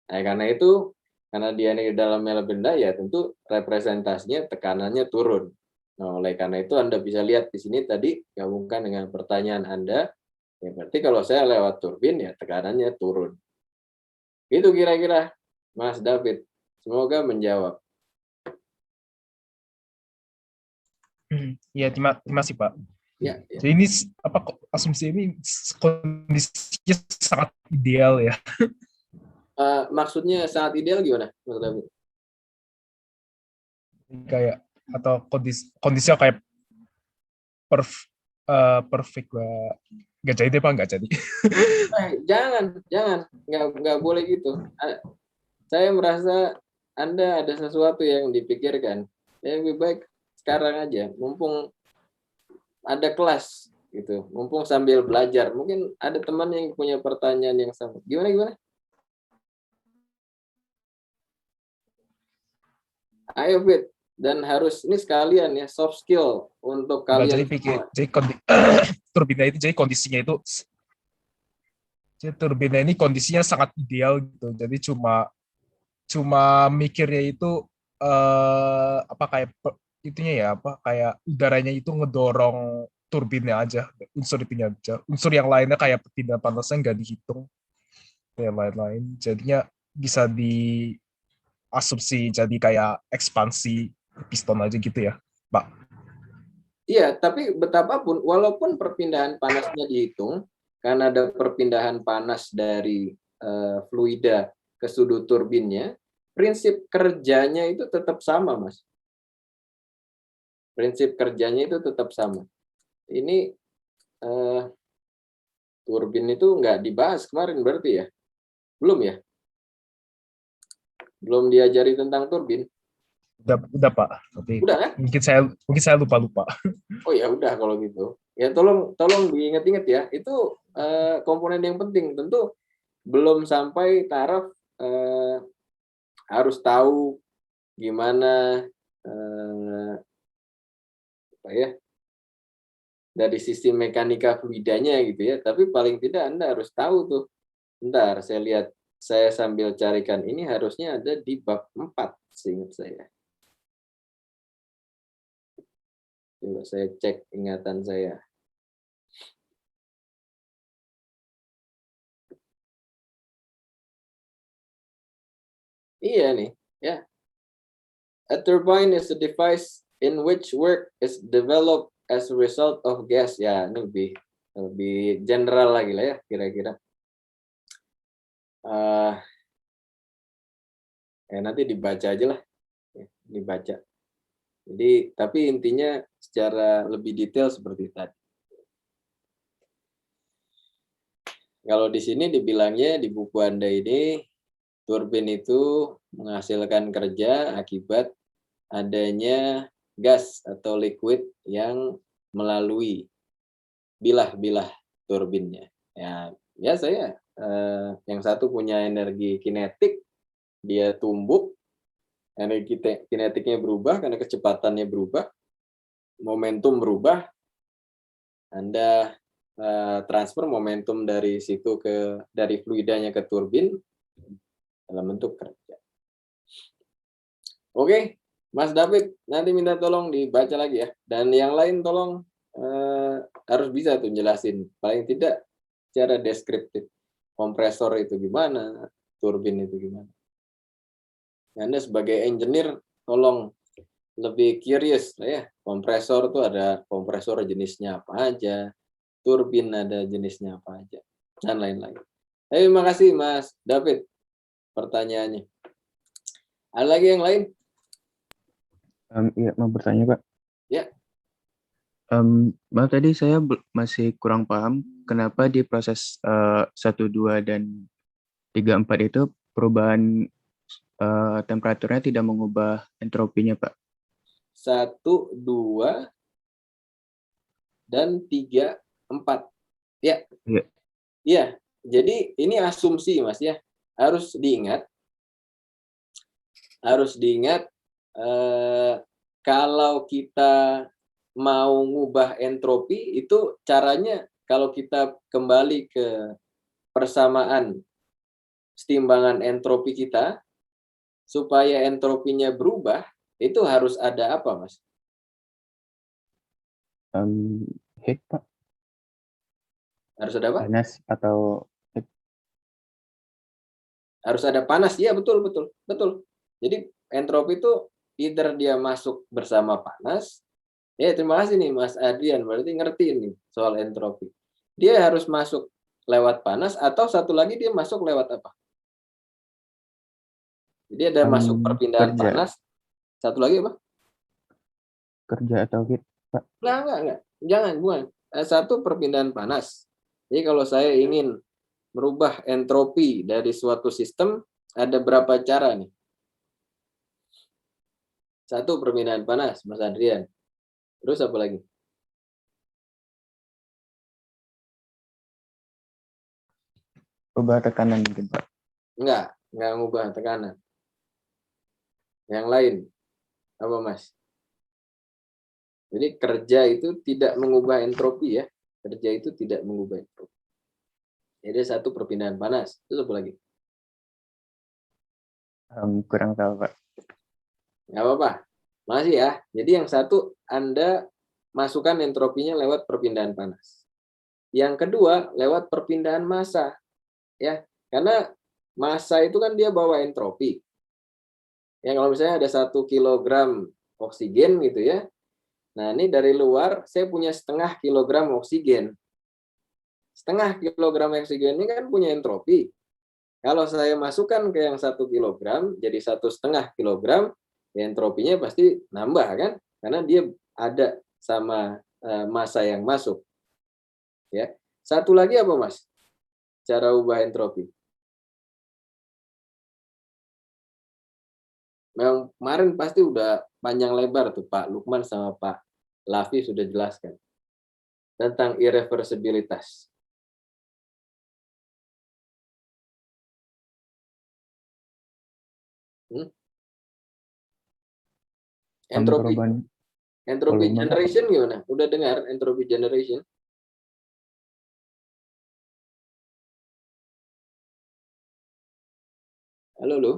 Nah, karena dia energi dalamnya lebih rendah ya tentu representasinya tekanannya turun. Nah, oleh karena itu Anda bisa lihat di sini tadi gabungkan dengan pertanyaan Anda, ya berarti kalau saya lewat turbin ya tekanannya turun. Itu kira-kira Mas David. Semoga menjawab. Ya, terima kasih Pak. Ya, ya. Jadi ini apa asumsi ini kondisinya sangat ideal ya. Maksudnya sangat ideal gimana, Mas David? Kayak atau kondisinya kayak perfect lah. Nggak jadi deh Pak, nggak jadi. Jangan, nggak boleh gitu. Saya merasa Anda ada sesuatu yang dipikirkan. Ya, lebih baik sekarang aja, mumpung ada kelas gitu, mumpung sambil belajar. Mungkin ada teman yang punya pertanyaan yang sama. Gimana? Ayo Fit, dan harus ini sekalian ya soft skill untuk Nggak kalian jadi pikir. semua. Jadi turbina itu jadi kondisinya itu jadi turbina ini kondisinya sangat ideal gitu. Jadi cuma mikirnya itu apa kayak itunya ya apa kayak udaranya itu ngedorong turbinnya aja, unsur itunya aja. Unsur yang lainnya kayak perpindahan panasnya nggak dihitung, yang lain-lain. Jadinya bisa diasumsi jadi kayak ekspansi piston aja gitu ya, Pak. Iya, tapi betapapun, walaupun perpindahan panasnya dihitung, karena ada perpindahan panas dari fluida ke sudut turbinnya, prinsip kerjanya itu tetap sama, Mas. Prinsip kerjanya itu tetap sama. Ini turbin itu nggak dibahas kemarin berarti ya? Belum ya? Belum diajari tentang turbin? Udah Pak. Tapi Udah kan? mungkin saya lupa. Oh ya udah kalau gitu. Ya tolong diingat-ingat ya. Itu komponen yang penting. Tentu belum sampai taraf harus tahu gimana apa ya dari sisi mekanika fluidanya gitu ya. Tapi paling tidak Anda harus tahu tuh. Bentar, saya lihat. Saya sambil carikan ini harusnya ada di bab 4 seingat saya. Coba saya cek ingatan saya. Iya nih, ya. A turbine is a device in which work is developed as a result of gas. Ya, ini lebih general lagi lah ya, kira-kira. Nanti dibaca aja lah, ya, dibaca. Jadi, tapi intinya secara lebih detail seperti tadi. Kalau di sini dibilangnya di buku Anda ini, turbin itu menghasilkan kerja akibat adanya gas atau liquid yang melalui bilah-bilah turbinnya. Ya, biasa ya. Yang satu punya energi kinetik, dia tumbuk, energi kinetiknya berubah karena kecepatannya berubah, momentum berubah, Anda transfer momentum dari situ dari fluidanya ke turbin dalam bentuk kerja. Oke, Mas David, nanti minta tolong dibaca lagi ya. Dan yang lain tolong harus bisa tuh jelasin, paling tidak secara deskriptif. Kompresor itu gimana, turbin itu gimana. Anda sebagai engineer tolong lebih curious ya. Kompresor tuh ada kompresor jenisnya apa aja, turbin ada jenisnya apa aja, dan lain-lain. Terima kasih Mas David pertanyaannya. Ada lagi yang lain? Iya, mau bertanya Pak. Ya. Maaf tadi saya masih kurang paham kenapa di proses 1, 2, dan 3, 4 itu perubahan temperaturnya tidak mengubah entropinya Pak. 1, 2, dan 3, 4. Ya. Iya. Iya. Jadi ini asumsi Mas ya. Harus diingat kalau kita mau ngubah entropi itu caranya kalau kita kembali ke persamaan setimbangan entropi kita supaya entropinya berubah itu harus ada apa Mas? Heat Pak. Harus ada apa? Panas atau heat. Harus ada panas. Iya, betul. Jadi entropi itu either dia masuk bersama panas. Ya, terima kasih nih Mas Adrian, berarti ngerti nih soal entropi. Dia harus masuk lewat panas atau satu lagi dia masuk lewat apa? Jadi ada masuk perpindahan kerja. panas. Satu lagi apa? Kerja atau heat Pak. Enggak. Jangan, bukan. Satu perpindahan panas. Jadi kalau saya ingin merubah entropi dari suatu sistem, ada berapa cara nih? 1 perpindahan panas, Mas Adrian. Terus apa lagi? Ubah tekanan mungkin Pak. Enggak ngubah tekanan. Yang lain, apa Mas? Jadi kerja itu tidak mengubah entropi ya. Kerja itu tidak mengubah entropi. Jadi 1 perpindahan panas. Terus apa lagi? Kurang tahu Pak. Nggak apa-apa. Masih ya. Jadi yang 1 Anda masukkan entropinya lewat perpindahan panas. Yang kedua lewat perpindahan massa. Ya, karena massa itu kan dia bawa entropi. Ya, kalau misalnya ada 1 kilogram oksigen gitu ya. Nah, ini dari luar saya punya setengah kilogram oksigen. Setengah kilogram oksigen ini kan punya entropi. Kalau saya masukkan ke yang 1 kilogram jadi 1,5 kilogram, ya entropinya pasti nambah kan? Karena dia ada sama massa yang masuk. Ya. Satu lagi apa Mas? Cara ubah entropi. Memang kemarin pasti udah panjang lebar tuh Pak Lukman sama Pak Lavi sudah jelaskan tentang irreversibilitas. Entropi generation gimana? Udah dengar entropi generation? Halo lu?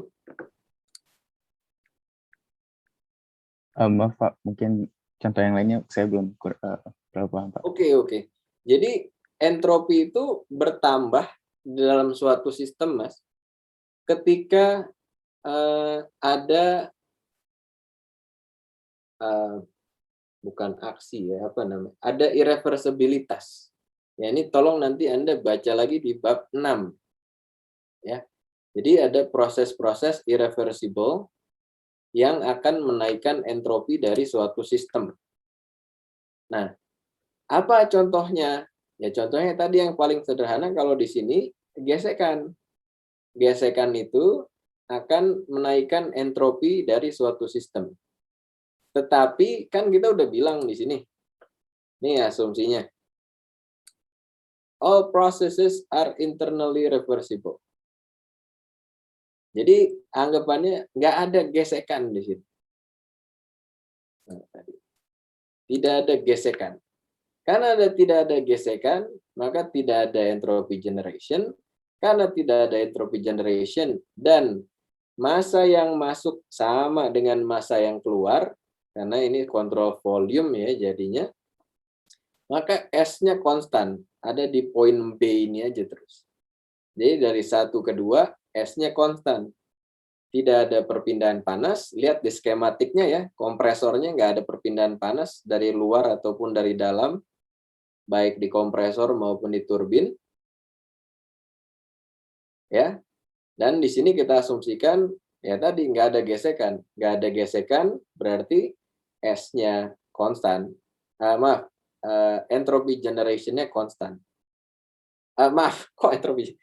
Maaf Pak, mungkin contoh yang lainnya saya belum terlalu paham Pak. Oke. Jadi entropi itu bertambah dalam suatu sistem Mas ketika ada bukan aksi ya, apa namanya? Ada irreversibilitas. Ya, ini tolong nanti Anda baca lagi di bab 6. Ya. Jadi ada proses-proses irreversible yang akan menaikkan entropi dari suatu sistem. Nah, apa contohnya? Ya contohnya tadi yang paling sederhana kalau di sini gesekan. Gesekan itu akan menaikkan entropi dari suatu sistem. Tetapi kan kita udah bilang di sini. Nih asumsinya. All processes are internally reversible. Jadi anggapannya nggak ada gesekan di situ. Nah, tadi. Tidak ada gesekan. Karena tidak ada gesekan, maka tidak ada entropy generation. Karena tidak ada entropy generation dan massa yang masuk sama dengan massa yang keluar, karena ini kontrol volume ya jadinya, maka S-nya konstan, ada di poin B ini aja terus. Jadi dari 1 ke 2, S-nya konstan. Tidak ada perpindahan panas, lihat di skematiknya ya, kompresornya nggak ada perpindahan panas dari luar ataupun dari dalam, baik di kompresor maupun di turbin. Ya, dan di sini kita asumsikan ya tadi nggak ada gesekan. Nggak ada gesekan berarti S-nya konstan. Entropy generation-nya konstan. Maaf, kok entropy?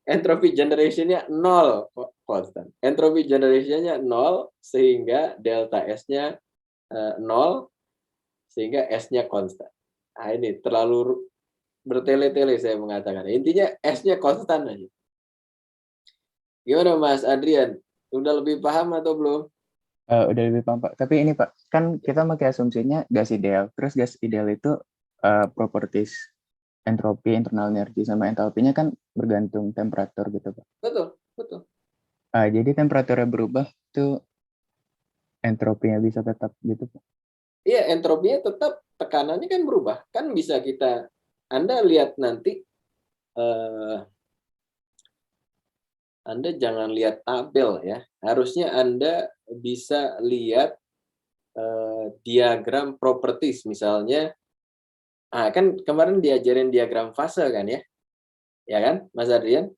Entropy generation-nya 0 konstan. Entropy generation-nya 0 sehingga delta S-nya 0 sehingga S-nya konstan. Nah, ini terlalu bertele-tele saya mengatakan. Intinya S-nya konstan aja. Gimana Mas Adrian? Udah lebih paham atau belum? Udah lebih paham, Pak. Tapi ini, Pak, kan kita pakai asumsinya gas ideal. Terus gas ideal itu properties entropi, internal energi, sama entalpinya kan bergantung temperatur gitu, Pak. Betul, betul. Jadi temperaturnya berubah, tuh entropinya bisa tetap gitu, Pak. Iya, entropinya tetap, tekanannya kan berubah. Kan bisa kita, Anda lihat nanti, Anda jangan lihat tabel ya. Harusnya Anda bisa lihat diagram properties misalnya. Kan kemarin diajarin diagram fase kan ya? Ya kan, Mas Adrian?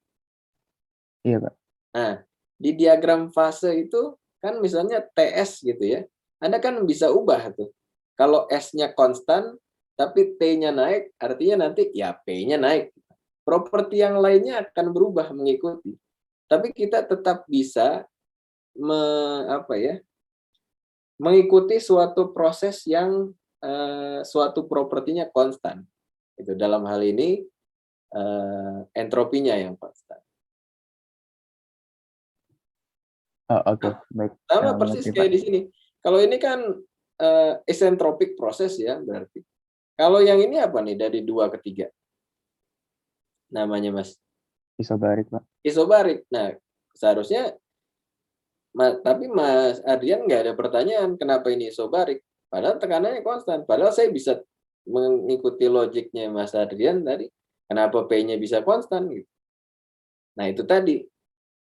Iya, Pak. Nah, di diagram fase itu kan misalnya TS gitu ya. Anda kan bisa ubah tuh. Kalau S-nya konstan tapi T-nya naik, artinya nanti ya P-nya naik. Properti yang lainnya akan berubah mengikuti. Tapi kita tetap bisa mengikuti suatu proses yang suatu propertinya konstan. Itu dalam hal ini entropinya yang konstan. Oke, baik. Sama persis Mengerti, Pak. kayak di sini. Kalau ini kan isentropik proses ya berarti. Kalau yang ini apa nih dari 2 ke 3? Namanya Mas? Isobarik, Pak. Isobarik. Nah, seharusnya tapi Mas Adrian nggak ada pertanyaan kenapa ini isobarik. Padahal tekanannya konstan. Padahal saya bisa mengikuti logiknya Mas Adrian tadi. Kenapa P-nya bisa konstan gitu. Nah, itu tadi.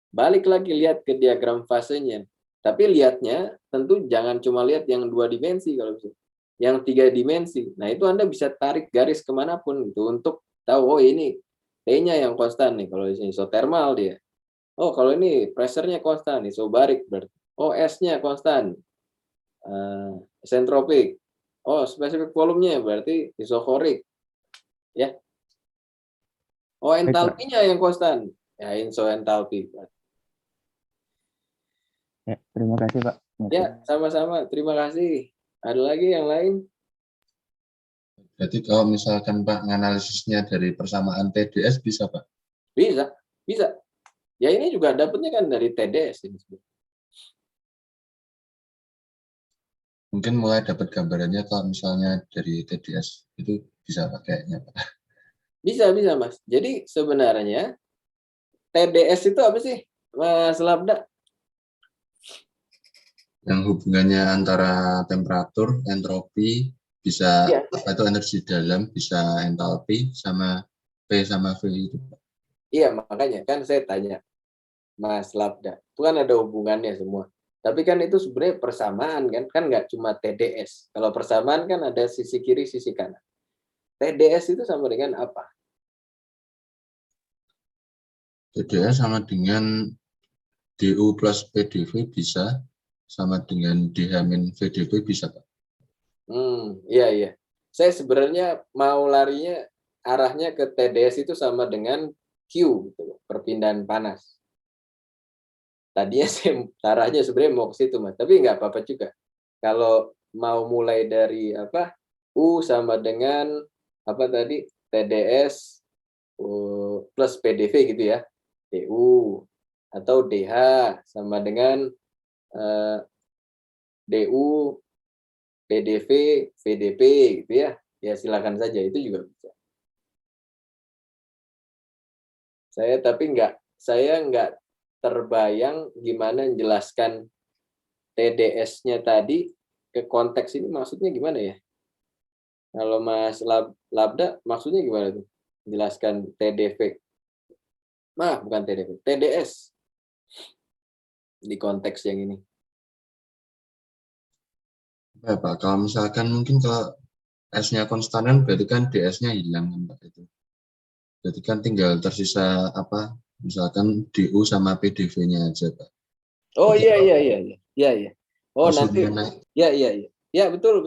Balik lagi lihat ke diagram fasenya. Tapi lihatnya tentu jangan cuma lihat yang 2 dimensi kalau bisa. Yang 3 dimensi. Nah, itu Anda bisa tarik garis kemanapun gitu untuk tahu, oh ini T-nya yang konstan nih. Kalau di sini isotermal dia. Oh, kalau ini pressure-nya konstan, isobarik berarti. Oh, S-nya konstan. Isentropik. Oh, spesifik volumenya berarti isokorik. Ya. Oh, Baik, Pak. entalpinya yang konstan. Ya, isoentalpi. Ya, terima kasih, Pak. Ya, sama-sama. Terima kasih. Ada lagi yang lain? Berarti kalau misalkan Pak analisisnya dari persamaan TDS bisa Pak? Bisa, bisa. Ya ini juga dapatnya kan dari TDS ini. Mungkin mulai dapat gambarannya kalau misalnya dari TDS itu bisa Pak kayaknya Pak. Bisa, bisa Mas. Jadi sebenarnya TDS itu apa sih, Mas Labda? Yang hubungannya antara temperatur, entropi, bisa Iya. apa itu energi dalam, bisa entalpi, sama P sama V itu Pak. Iya, makanya kan saya tanya Mas Labda. Itu kan ada hubungannya semua. Tapi kan itu sebenarnya persamaan kan nggak cuma TDS. Kalau persamaan kan ada sisi kiri, sisi kanan. TDS itu sama dengan apa? TDS sama dengan DU plus PDV bisa, sama dengan DH-VDV bisa Pak. Iya, iya. Saya sebenarnya mau larinya arahnya ke TDS itu sama dengan Q, gitu, perpindahan panas. Tadinya saya arahnya sebenarnya mau ke situ, Mas. Tapi nggak apa-apa juga. Kalau mau mulai dari U sama dengan tadi TDS plus PDV gitu ya. TU atau DH sama dengan DU, PDV, VDP gitu ya. Ya silakan saja, itu juga bisa. Saya nggak terbayang gimana menjelaskan TDS-nya tadi ke konteks ini, maksudnya gimana ya? Kalau Mas Labda maksudnya gimana tuh? Jelaskan TDV. Maaf, bukan TDV, TDS di konteks yang ini. Ya, Pak, kalau misalkan mungkin kalau S-nya konstanan berarti kan DS-nya hilang kan Pak itu. Berarti kan tinggal tersisa apa? Misalkan DU sama PDV-nya aja Pak. Oh Jadi iya. Oh nanti maksudnya naik. iya. Ya betul.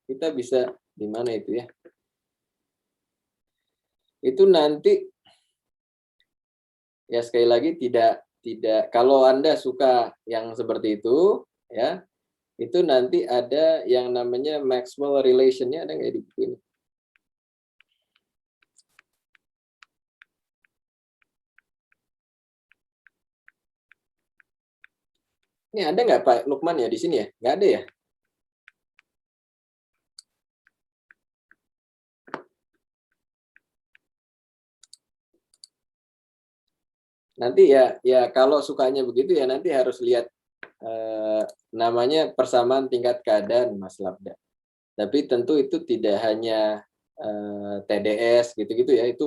Kita bisa di mana itu ya? Itu nanti ya sekali lagi tidak kalau Anda suka yang seperti itu ya, itu nanti ada yang namanya Maxwell relation-nya, ada nggak di buku ini? Ini ada nggak Pak Lukman ya di sini ya? Nggak ada ya? Nanti ya kalau sukanya begitu ya nanti harus lihat namanya persamaan tingkat keadaan Mas Labda. Tapi tentu itu tidak hanya TDS gitu-gitu ya, itu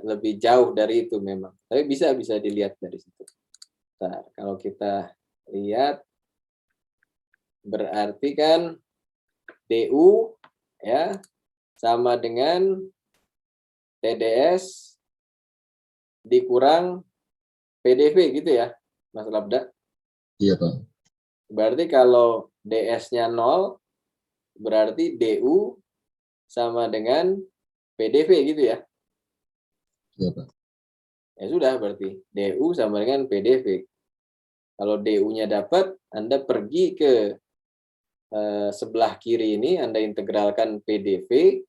lebih jauh dari itu memang. Tapi bisa dilihat dari situ. Nah, kalau kita lihat berarti kan DU ya sama dengan TDS dikurang PDV gitu ya, Mas Labda? Iya Pak. Berarti kalau DS-nya 0, berarti DU sama dengan PDV gitu ya? Iya Pak. Ya sudah, berarti DU sama dengan PDV. Kalau DU-nya dapat, Anda pergi ke sebelah kiri ini, Anda integralkan PDV,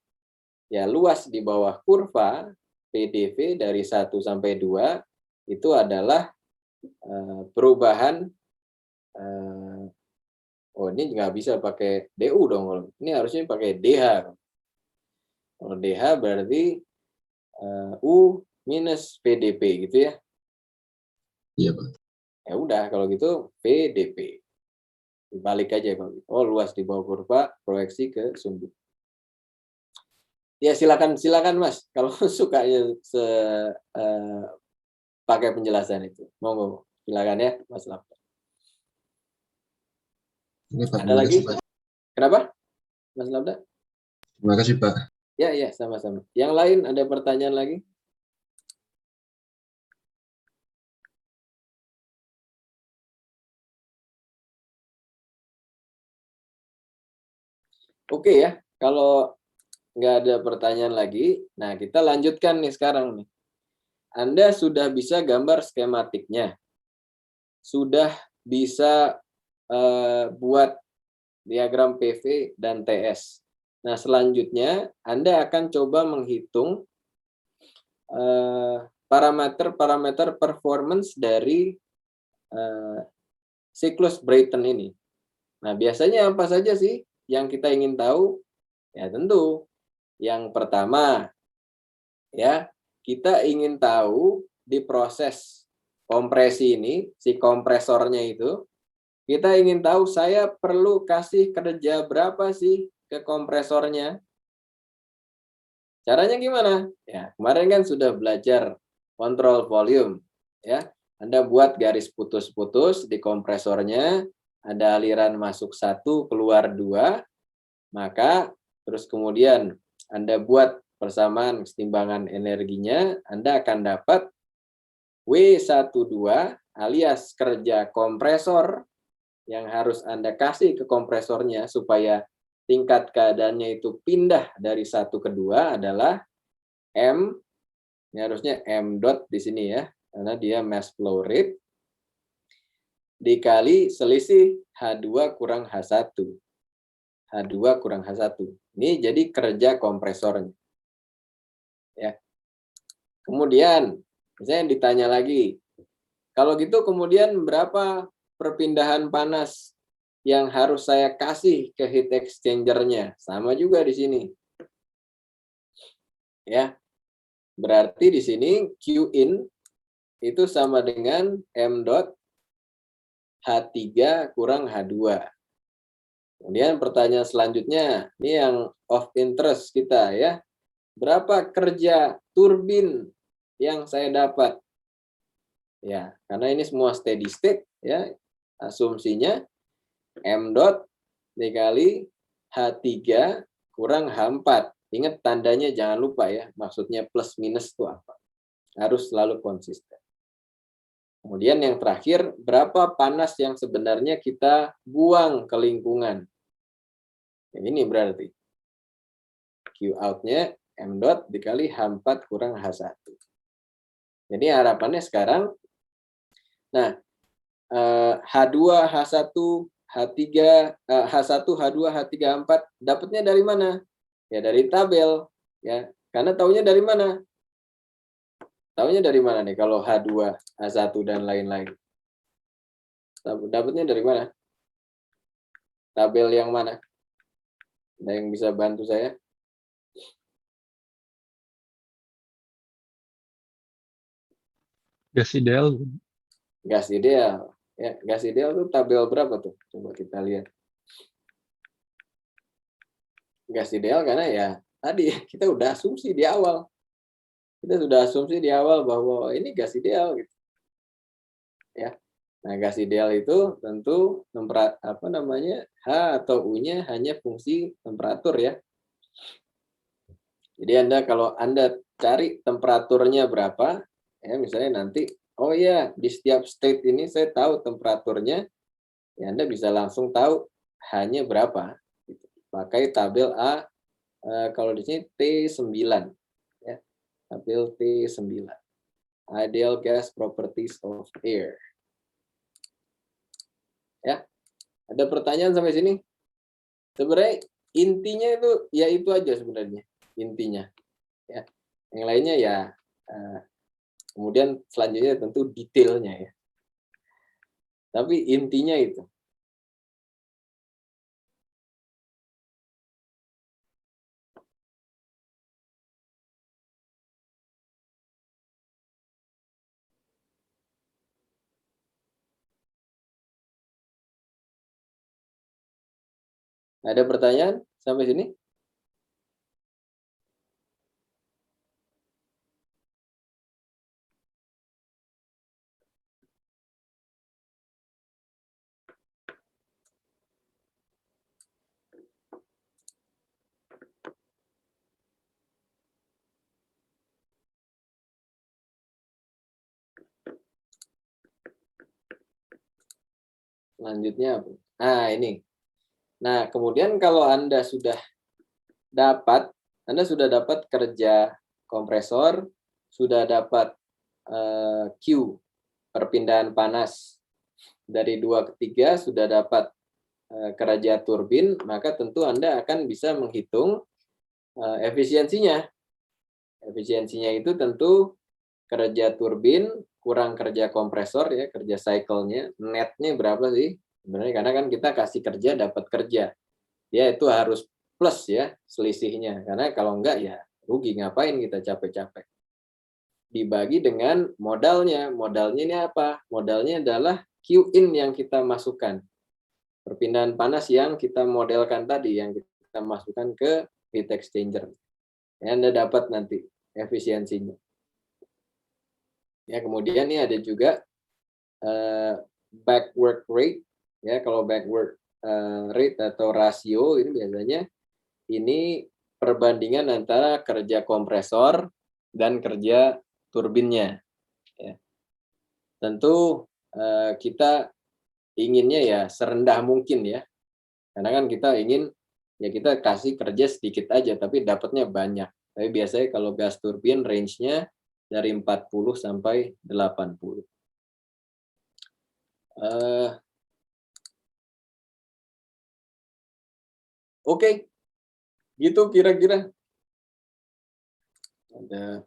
ya luas di bawah kurva PDV dari 1 sampai 2, itu adalah perubahan, oh ini nggak bisa pakai DU dong, ini harusnya pakai DH. Kalau DH berarti U minus VDP gitu ya. Iya Pak. Ya udah kalau gitu VDP. Dibalik aja Pak. Oh luas di bawah kurva, proyeksi ke sumbu. Ya silakan Mas kalau sukanya pakai penjelasan itu. Monggo silakan ya Mas Labda. Ini Pak. Ada lagi? Kenapa Mas Labda? Terima kasih Pak. Ya sama-sama. Yang lain ada pertanyaan lagi? Oke ya, kalau nggak ada pertanyaan lagi, nah kita lanjutkan nih sekarang nih. Anda sudah bisa gambar skematiknya, sudah bisa buat diagram PV dan TS. Nah selanjutnya Anda akan coba menghitung parameter performance dari siklus Brayton ini. Nah biasanya apa saja sih yang kita ingin tahu? Ya tentu yang pertama ya kita ingin tahu di proses kompresi ini, si kompresornya itu, kita ingin tahu saya perlu kasih kerja berapa sih ke kompresornya. Caranya gimana? Ya, kemarin kan sudah belajar kontrol volume. Ya, Anda buat garis putus-putus di kompresornya, ada aliran masuk 1, keluar 2, maka terus kemudian Anda buat persamaan kesetimbangan energinya, Anda akan dapat W12 alias kerja kompresor yang harus Anda kasih ke kompresornya supaya tingkat keadaannya itu pindah dari 1 ke 2 adalah M, ini harusnya M dot di sini ya, karena dia mass flow rate, dikali selisih H2 kurang H1. H2 kurang H1. Ini jadi kerja kompresornya. Ya. Kemudian, misalnya ditanya lagi, Kalau gitu kemudian berapa perpindahan panas yang harus saya kasih ke heat exchanger-nya? Sama juga di sini. Ya. Berarti di sini Q in itu sama dengan M dot H3 kurang H2. Kemudian pertanyaan selanjutnya, ini yang of interest kita ya. Berapa kerja turbin yang saya dapat? Ya, karena ini semua steady state ya. Asumsinya M dot dikali H3 kurang H4. Ingat tandanya jangan lupa ya, maksudnya plus minus itu apa. Harus selalu konsisten. Kemudian yang terakhir, berapa panas yang sebenarnya kita buang ke lingkungan? Ini berarti Q out-nya M dot dikali H4 kurang H1. Jadi harapannya sekarang, nah H2, H1, H3, H1, H2, H3, H4, dapatnya dari mana? Ya dari tabel. Ya, karena taunya dari mana? Taunya dari mana nih kalau H2, H1 dan lain-lain? Dapatnya dari mana? Tabel yang mana? Ada yang bisa bantu saya? Gas ideal. Gas ideal. Ya, gas ideal itu tabel berapa tuh? Coba kita lihat. Gas ideal karena ya tadi kita udah asumsi di awal. Kita sudah asumsi di awal bahwa ini gas ideal gitu. Ya. Nah, gas ideal itu tentu H atau U-nya hanya fungsi temperatur ya. Jadi kalau Anda cari temperaturnya berapa, ya misalnya nanti, oh ya di setiap state ini saya tahu temperaturnya, ya Anda bisa langsung tahu H-nya berapa. Gitu. Pakai tabel A, kalau di sini T9, ya, tabel T9, Ideal Gas Properties of Air. Ya, ada pertanyaan sampai sini? Sebenarnya intinya itu ya itu aja sebenarnya intinya. Ya, yang lainnya ya. Kemudian selanjutnya tentu detailnya ya. Tapi intinya itu. Ada pertanyaan sampai sini? Selanjutnya apa? Nah, ini. Nah, kemudian kalau Anda sudah dapat kerja kompresor, sudah dapat Q, perpindahan panas dari 2 ke 3, sudah dapat kerja turbin, maka tentu Anda akan bisa menghitung efisiensinya. Efisiensinya itu tentu kerja turbin kurang kerja kompresor ya, kerja cycle-nya, netnya berapa sih? Sebenarnya karena kan kita kasih kerja dapat kerja. Ya itu harus plus ya selisihnya. Karena kalau enggak ya rugi, ngapain kita capek-capek. Dibagi dengan modalnya. Modalnya ini apa? Modalnya adalah Q-in yang kita masukkan. Perpindahan panas yang kita modelkan tadi, yang kita masukkan ke heat exchanger. Ya, Anda dapat nanti efisiensinya. Ya, kemudian ini ada juga back work rate. Ya, kalau back work rate atau rasio ini biasanya ini perbandingan antara kerja kompresor dan kerja turbinnya. Ya. Tentu kita inginnya ya serendah mungkin ya. Karena kan kita ingin ya kita kasih kerja sedikit aja tapi dapatnya banyak. Tapi biasanya kalau gas turbin range-nya dari 40 sampai 80. Oke. Gitu kira-kira. Ada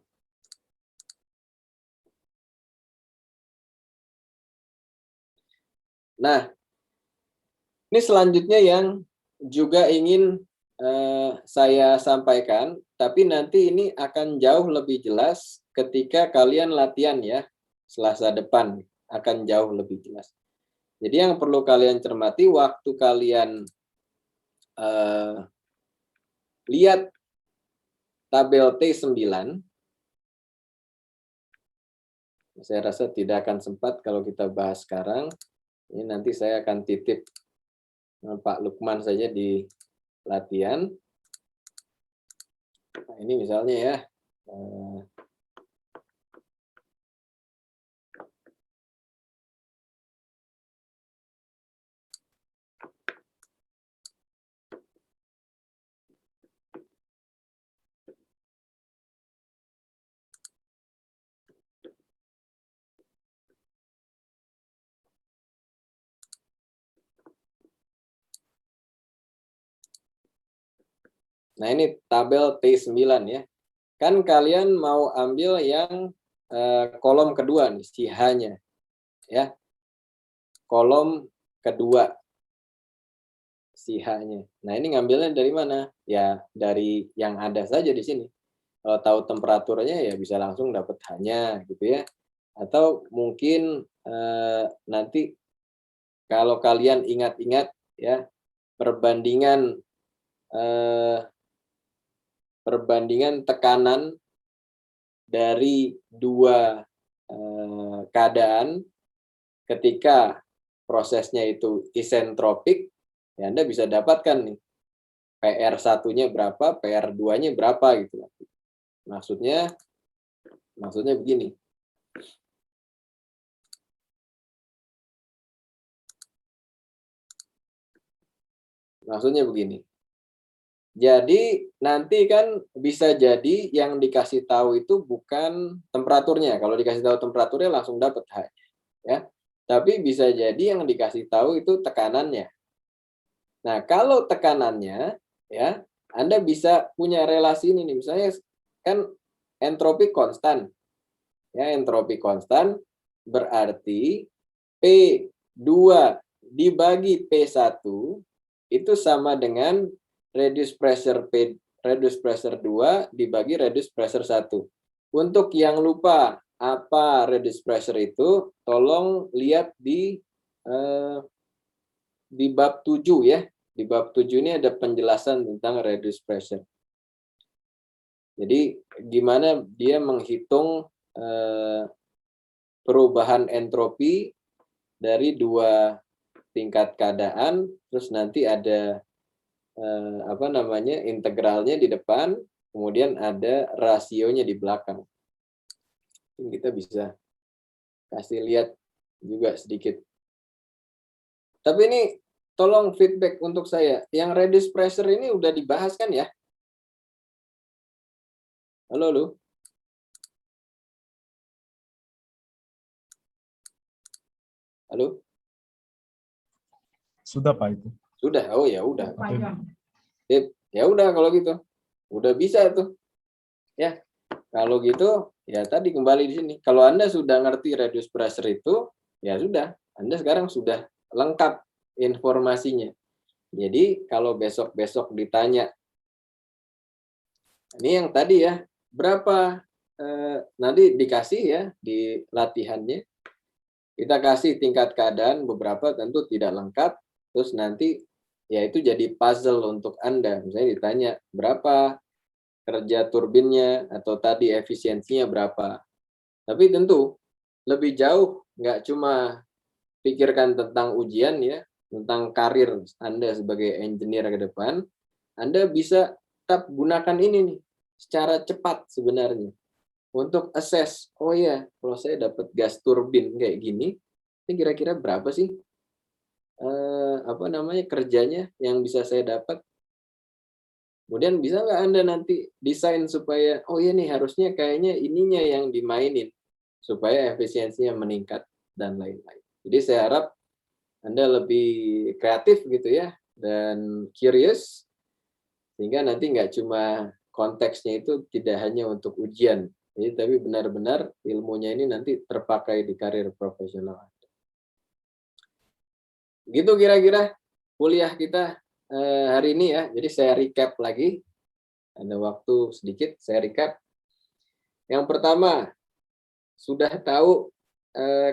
Nah, ini selanjutnya yang juga ingin saya sampaikan, tapi nanti ini akan jauh lebih jelas ketika kalian latihan ya, Selasa depan akan jauh lebih jelas. Jadi yang perlu kalian cermati waktu kalian lihat tabel T9, saya rasa tidak akan sempat kalau kita bahas sekarang. Ini nanti saya akan titip Pak Lukman saja di latihan. Nah, ini misalnya ya. Nah, ini tabel T9 ya. Kan kalian mau ambil yang kolom kedua nih, si H-nya. Ya. Kolom kedua si H-nya. Nah, ini ngambilnya dari mana? Ya, dari yang ada saja di sini. Kalau tahu temperaturnya ya bisa langsung dapat H-nya gitu ya. Atau mungkin nanti kalau kalian ingat-ingat ya perbandingan tekanan dari dua keadaan ketika prosesnya itu isentropik, ya Anda bisa dapatkan nih PR1-nya berapa, PR2-nya berapa gitu. Maksudnya begini. Maksudnya begini. Jadi nanti kan bisa jadi yang dikasih tahu itu bukan temperaturnya. Kalau dikasih tahu temperaturnya langsung dapat H, ya. Tapi bisa jadi yang dikasih tahu itu tekanannya. Nah, kalau tekanannya ya, Anda bisa punya relasi ini nih. Misalnya kan entropi konstan. Ya, entropi konstan berarti P2 dibagi P1 itu sama dengan reduce pressure 2 dibagi reduce pressure 1. Untuk yang lupa apa reduce pressure itu, tolong lihat di bab 7 ya. Di bab 7 ini ada penjelasan tentang reduce pressure. Jadi gimana dia menghitung perubahan entropi dari dua tingkat keadaan, terus nanti ada integralnya di depan, kemudian ada rasionya di belakang. Kita bisa kasih lihat juga sedikit. Tapi ini tolong feedback untuk saya. Yang reduce pressure ini udah dibahas kan ya? Halo, halo. Halo? Sudah Pak itu. Sudah. Oh ya udah. Oke. Ya udah kalau gitu. Udah bisa tuh. Ya. Kalau gitu, ya tadi kembali di sini. Kalau Anda sudah ngerti reduce pressure itu, ya sudah. Anda sekarang sudah lengkap informasinya. Jadi kalau besok-besok ditanya, ini yang tadi ya, berapa nanti dikasih ya di latihannya. Kita kasih tingkat keadaan beberapa tentu tidak lengkap, terus nanti ya itu jadi puzzle untuk Anda. Misalnya ditanya berapa kerja turbinnya atau tadi efisiensinya berapa. Tapi tentu lebih jauh nggak cuma pikirkan tentang ujian ya, tentang karir Anda sebagai engineer ke depan, Anda bisa tetap gunakan ini nih secara cepat sebenarnya untuk assess. Oh ya, kalau saya dapat gas turbin kayak gini, ini kira-kira berapa sih kerjanya yang bisa saya dapat? Kemudian bisa nggak Anda nanti desain supaya, oh iya nih harusnya kayaknya ininya yang dimainin supaya efisiensinya meningkat dan lain-lain. Jadi saya harap Anda lebih kreatif gitu ya dan curious sehingga nanti nggak cuma konteksnya itu tidak hanya untuk ujian, jadi tapi benar-benar ilmunya ini nanti terpakai di karir profesional. Gitu kira-kira kuliah kita hari ini ya. Jadi saya recap lagi. Ada waktu sedikit, saya recap. Yang pertama, sudah tahu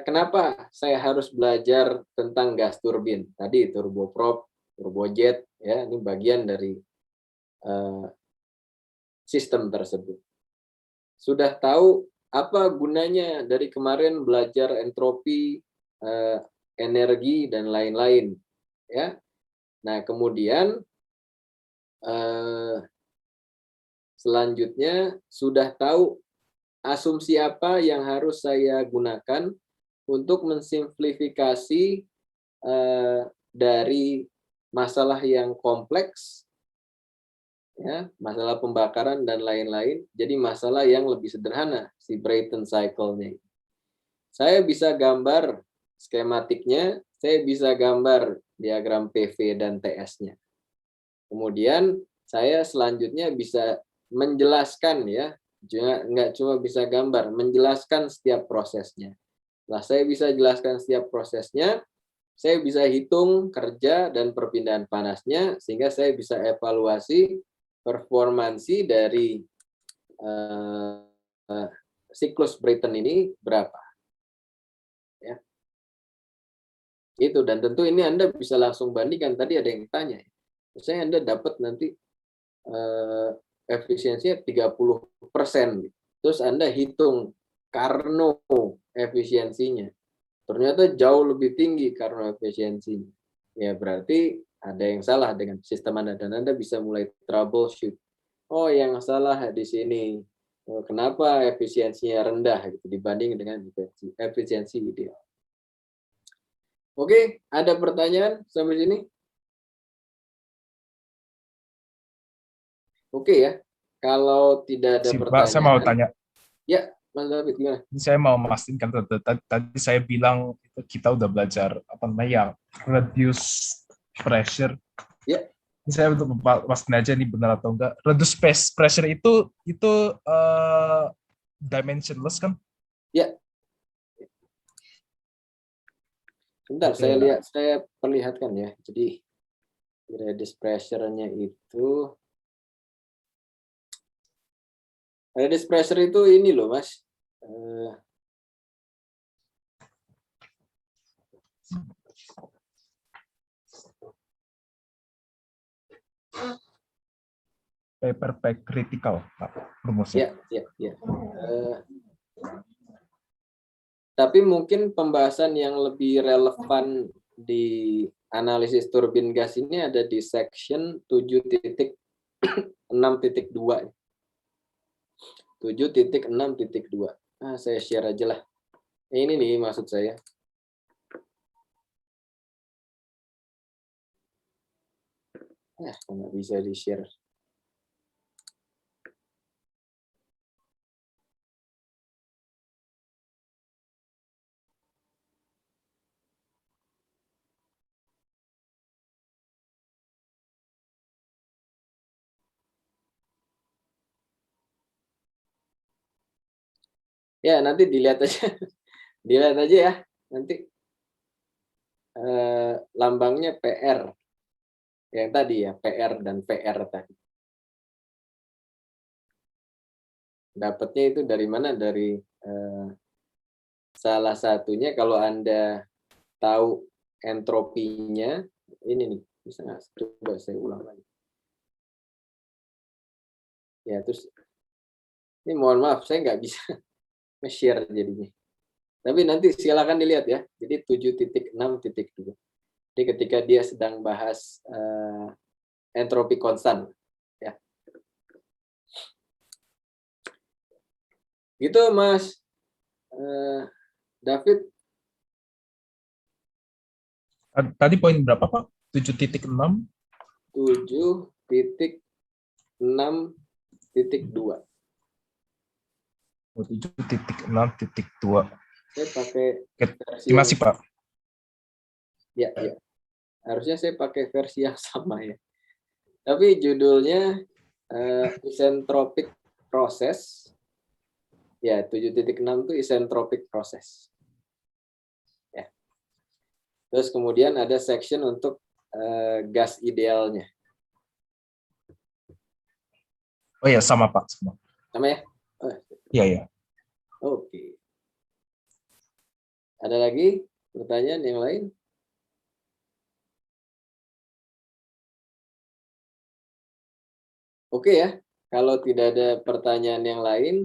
kenapa saya harus belajar tentang gas turbin. Tadi turboprop, turbojet, ya, ini bagian dari sistem tersebut. Sudah tahu apa gunanya dari kemarin belajar entropi, energi dan lain-lain, ya. Nah, kemudian selanjutnya sudah tahu asumsi apa yang harus saya gunakan untuk mensimplifikasi dari masalah yang kompleks, ya, masalah pembakaran dan lain-lain, jadi masalah yang lebih sederhana, si Brayton cycle-nya. Saya bisa gambar skematiknya, saya bisa gambar diagram PV dan TS-nya. Kemudian saya selanjutnya bisa menjelaskan, ya, nggak cuma bisa gambar, menjelaskan setiap prosesnya. Nah, saya bisa jelaskan setiap prosesnya, saya bisa hitung kerja dan perpindahan panasnya, sehingga saya bisa evaluasi performansi dari siklus Brayton ini berapa. Ya. Itu, dan tentu ini Anda bisa langsung bandingkan, tadi ada yang tanya. Misalnya Anda dapat nanti efisiensinya 30%, terus Anda hitung Carnot efisiensinya, ternyata jauh lebih tinggi Carnot efisiensinya. Ya berarti ada yang salah dengan sistem Anda, dan Anda bisa mulai troubleshoot. Oh, yang salah di sini. Oh, kenapa efisiensinya rendah gitu dibanding dengan efisiensi ideal. Oke, ada pertanyaan sampai sini? Oke ya. Kalau tidak ada pertanyaan. Saya mau tanya. Ya, Mas David gimana? Saya mau memastikan tadi saya bilang kita udah belajar apa namanya yang reduce pressure. Ya. Saya untuk memastikan aja ini benar atau enggak. Reduce pressure itu dimensionless kan? Ya. Bentar, Oke, saya perlihatkan ya. Jadi reduce pressure-nya itu ini loh, Mas. paper pack critical, Pak, rumusnya. Ya. Tapi mungkin pembahasan yang lebih relevan di analisis turbin gas ini ada di section 7.6.2. 7.6.2. Saya share aja lah. Ini nih maksud saya. Nggak bisa di-share. Ya, nanti dilihat aja. Dilihat aja ya. Nanti lambangnya PR. Yang tadi ya, PR dan PR tadi. Dapatnya itu dari mana? Dari salah satunya kalau Anda tahu entropinya, ini nih, bisa nggak? Coba saya ulang lagi. Ya, terus ini mohon maaf, saya nggak bisa nge-share jadinya. Tapi nanti silakan dilihat ya. Jadi 7.6.2. Jadi ketika dia sedang bahas entropi konstan, ya. Gitu, Mas David. Tadi poin berapa, Pak? 7.6? 7.6.2. 7.6.2. Saya pakai versi masih, Pak. Ya. Harusnya saya pakai versi yang sama ya. Tapi judulnya isentropic process. Ya, 7.6 itu isentropic process. Ya. Terus kemudian ada section untuk gas idealnya. Oh ya, sama Pak. Sama. Sama ya? Oh, Iya, iya. oke. Ada lagi pertanyaan yang lain? Oke ya, kalau tidak ada pertanyaan yang lain,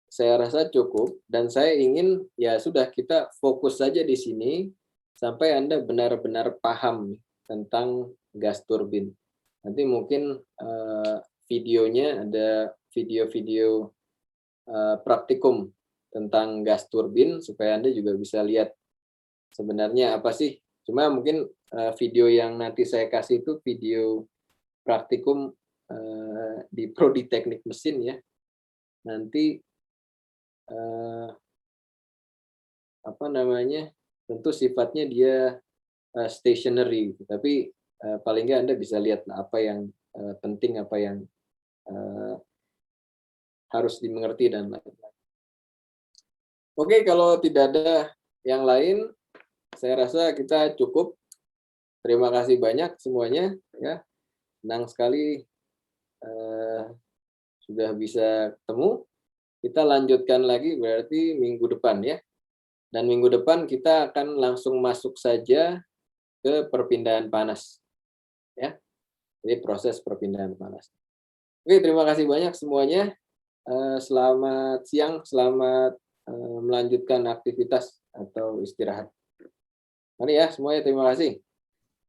saya rasa cukup. Dan saya ingin, ya sudah, kita fokus saja di sini sampai Anda benar-benar paham tentang gas turbin. Nanti mungkin videonya ada video-video praktikum tentang gas turbin supaya Anda juga bisa lihat sebenarnya apa sih. Cuma mungkin video yang nanti saya kasih itu video praktikum di Prodi Teknik Mesin ya. Nanti apa namanya? Tentu sifatnya dia stationary, tapi paling nggak Anda bisa lihat apa yang penting, apa yang harus dimengerti dan lain-lain. Oke, kalau tidak ada yang lain, saya rasa kita cukup. Terima kasih banyak semuanya. Ya, senang sekali sudah bisa ketemu. Kita lanjutkan lagi berarti minggu depan ya. Dan minggu depan kita akan langsung masuk saja ke perpindahan panas. Ya. Jadi proses perpindahan panas. Oke, terima kasih banyak semuanya. Selamat siang, selamat melanjutkan aktivitas atau istirahat. Mari ya semuanya, terima kasih.